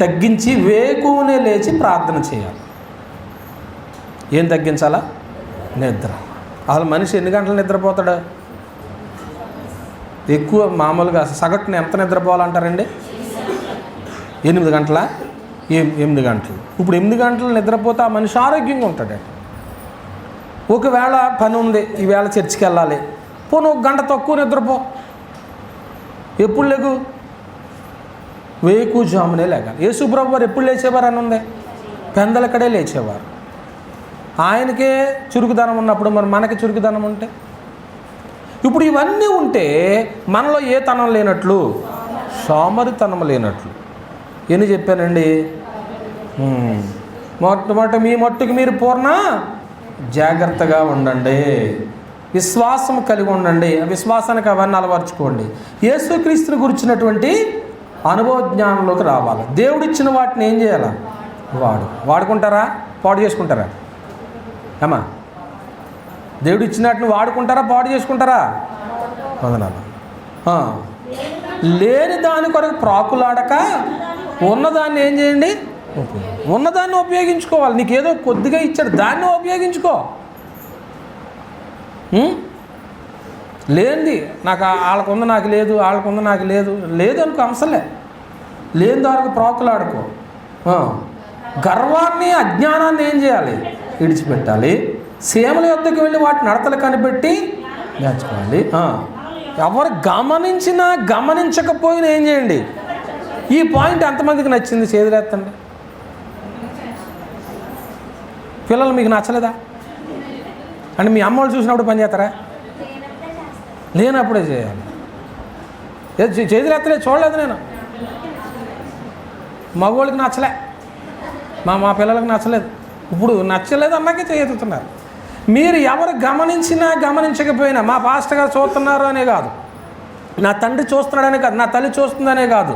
తగ్గించి వేకువనే లేచి ప్రార్థన చేయాలి. ఏం తగ్గించాలా? నిద్ర. అసలు మనిషి ఎన్ని గంటలు నిద్రపోతాడు? ఎక్కువ మామూలుగా సగటున ఎంత నిద్రపోవాలంటారండి? 8 గంటల 8 గంటలు. ఇప్పుడు 8 గంటలు నిద్రపోతే ఆ మనిషి ఆరోగ్యంగా ఉంటాడు. ఒకవేళ పని ఉంది, ఈవేళ చర్చికి వెళ్ళాలి, పోను 1 గంట తక్కువ నిద్రపో. ఎప్పుడు లేకు? వేకుజామునే లేగాలి. యేసుప్రభు వారు ఎప్పుడు లేచేవారు అని ఉంది? పెందలక్కడే లేచేవారు. ఆయనకే చురుకుదనం ఉన్నప్పుడు మరి మనకి చురుకుదనం ఉంటే, ఇప్పుడు ఇవన్నీ ఉంటే మనలో ఏ తనం లేనట్లు? సోమరితనం లేనట్లు. ఎన్ని చెప్పానండి? మొట్టమొదట మీ మట్టుకు మీరు పూర్ణ జాగ్రత్తగా ఉండండి, విశ్వాసం కలిగి ఉండండి. విశ్వాసానికి అవన్నీ అలవర్చుకోండి. యేసుక్రీస్తుని గురించినటువంటి అనుభవ జ్ఞానంలోకి రావాలి. దేవుడిచ్చిన వాటిని ఏం చేయాలా? వాడుకుంటారా? పాడు చేసుకుంటారా? అమ్మా, దేవుడు ఇచ్చిన వాటిని వాడుకుంటారా? పాడు చేసుకుంటారా? వదనాలు. లేని దాని కొరకు ప్రాకులాడక ఉన్నదాన్ని ఏం చేయండి? ఉన్నదాన్ని ఉపయోగించుకోవాలి. నీకేదో కొద్దిగా ఇచ్చాడు, దాన్ని ఉపయోగించుకో. లేనిది నాకు వాళ్ళకుంది నాకు లేదు, వాళ్ళకుంది నాకు లేదు, లేదు అనుకో, అంశలే. లేని దానికి ప్రాకులాడుకో. గర్వాన్ని అజ్ఞానాన్ని ఏం చేయాలి? విడిచిపెట్టాలి. సీమల యొద్దకు వెళ్ళి వాటి నడతలు కనిపెట్టి నేర్చుకోవాలి. ఎవరు గమనించినా గమనించకపోయినా ఏం చేయండి? ఈ పాయింట్ ఎంతమందికి నచ్చింది? చేతులెత్తండి. పిల్లలు మీకు నచ్చలేదా? అంటే మీ అమ్మ వాళ్ళు చూసినప్పుడు పని చేస్తారా? లేనప్పుడే చేయాలి. చేతులు ఎత్తలేదు, చూడలేదు నేను. మగవాళ్ళకి నచ్చలే, మా పిల్లలకు నచ్చలేదు. ఇప్పుడు నచ్చలేదు అన్నాకే చేతుతున్నారు. మీరు ఎవరు గమనించినా గమనించకపోయినా, మా పాస్టర్ గారు చూస్తున్నారు అనే కాదు, నా తండ్రి చూస్తున్నాడనే కాదు, నా తల్లి చూస్తుందనే కాదు.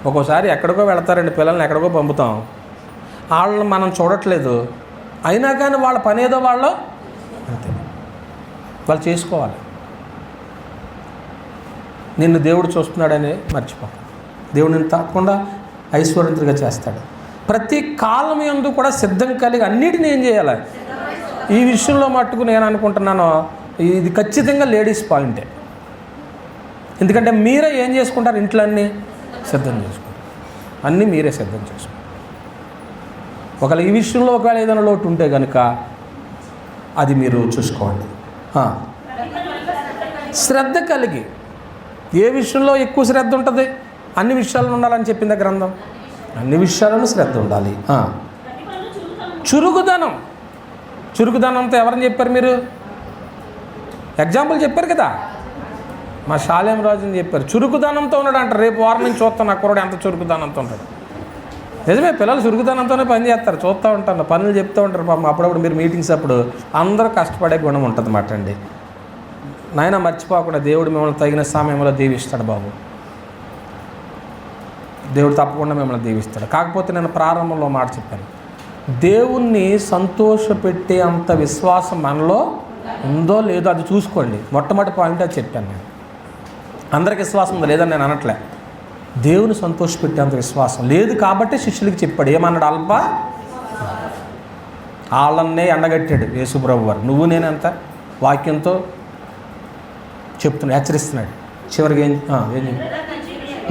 ఒక్కోసారి ఎక్కడికో వెళతారండి, పిల్లల్ని ఎక్కడికో పంపుతాం, వాళ్ళని మనం చూడట్లేదు, అయినా కానీ వాళ్ళ పనేదో వాళ్ళు అంతే వాళ్ళు చేసుకోవాలి. నిన్ను దేవుడు చూస్తున్నాడని మర్చిపో. దేవుడు నిన్ను తప్పకుండా ఐశ్వర్యంతుడిగా చేస్తాడు. ప్రతి కాలం యందు కూడా సిద్ధం కలిగి అన్నిటిని ఏం చేయాలి? ఈ విషయంలో మట్టుకు నేను అనుకుంటున్నాను, ఇది ఖచ్చితంగా లేడీస్ పాయింటే. ఎందుకంటే మీరే ఏం చేసుకుంటారు? ఇంట్లో అన్నీ సిద్ధం చేసుకుంటారు, అన్నీ మీరే సిద్ధం చేసుకుంటారు. ఒకవేళ ఈ విషయంలో ఒకవేళ ఏదైనా లోటు ఉంటే కనుక అది మీరు చూసుకోండి. శ్రద్ధ కలిగి, ఏ విషయంలో ఎక్కువ శ్రద్ధ ఉంటుంది? అన్ని విషయాలను ఉండాలని చెప్పింది గ్రంథం. అన్ని విషయాలను శ్రద్ధ ఉండాలి. చురుకుదనంతో ఎవరని చెప్పారు మీరు? ఎగ్జాంపుల్ చెప్పారు కదా, మా శాలేం రాజుని చెప్పారు. చురుకుదనంతో ఉన్నాడు అంటారు. రేపు వారం నుంచి చూస్తాను నా కుర్రాడు ఎంత చురుకుదనంతో ఉంటాడు. నిజమే, పిల్లలు చురుకుదనంతోనే పని చేస్తారు. చూస్తూ ఉంటాను, పనులు చెప్తూ ఉంటారు. పాపం అప్పుడప్పుడు మీరు మీటింగ్స్ అప్పుడు అందరూ కష్టపడే గుణం ఉంటుంది అన్నమాట అండి. నాయన మర్చిపోకుండా దేవుడు మిమ్మల్ని తగిన సమయంలో దీవిస్తాడు బాబు. దేవుడు తప్పకుండా మిమ్మల్ని దీవిస్తాడు. కాకపోతే నేను ప్రారంభంలో మాట చెప్పాను, దేవుణ్ణి సంతోషపెట్టే అంత విశ్వాసం మనలో ఉందో లేదో అది చూసుకోండి. మొట్టమొదటి పాయింట్ అది చెప్పాను నేను. అందరికి విశ్వాసం ఉందో లేదని నేను అనట్లే. దేవుని సంతోషపెట్టే అంత విశ్వాసం లేదు కాబట్టి శిష్యులకి చెప్పాడు. ఏమన్నాడు? అల్ప వాళ్ళన్నే ఎండగట్టాడు యేసుప్రభు వారు. నువ్వు నేనంత వాక్యంతో చెప్తున్నాడు, హెచ్చరిస్తున్నాడు. చివరికి ఏం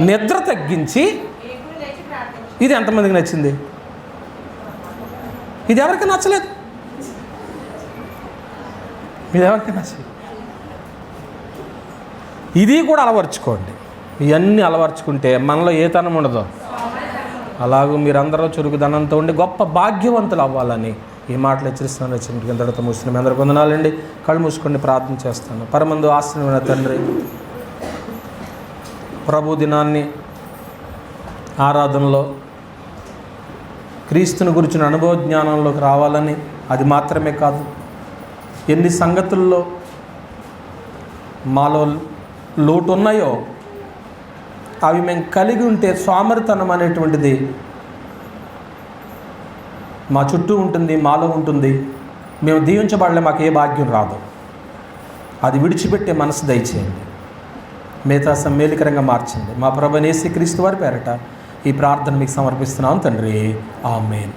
నిద్ర తగ్గించి. ఇది ఎంతమందికి నచ్చింది? ఇది ఎవరికి నచ్చలేదు. ఇది ఎవరికి నచ్చలేదు. ఇది కూడా అలవర్చుకోండి. ఇవన్నీ అలవర్చుకుంటే మనలో ఏ తనం ఉండదో. అలాగూ మీరందరూ చురుకుదనంతో ఉండి గొప్ప భాగ్యవంతులు అవ్వాలని ఈ మాటలు హెచ్చరిస్తున్నాను. హెచ్చరించిన తర్వాత ముస్లిం అందరూ వందనాలండి. కళ్ళు మూసుకొని ప్రార్థన చేస్తాను. పరమందు ఆశ్రయమైన తండ్రి, ప్రభు దినాన్ని ఆరాధనలో క్రీస్తుని గురించిన అనుభవ జ్ఞానంలోకి రావాలని, అది మాత్రమే కాదు, ఎన్ని సంగతుల్లో మాలో లోటు ఉన్నాయో అవి మేము కలిగి ఉంటే సోమరితనం అనేటువంటిది మా చుట్టూ ఉంటుంది, మాలో ఉంటుంది. మేము దీవించబడలే, మాకు ఏ భాగ్యం రాదు. అది విడిచిపెట్టే మనసు దయచేయండి. మిగతా మేలుకరంగా మార్చండి. మా ప్రభువైన యేసుక్రీస్తు వారి పేరట ఈ ప్రార్థన మీకు సమర్పిస్తున్నాం తండ్రి. ఆమేన్.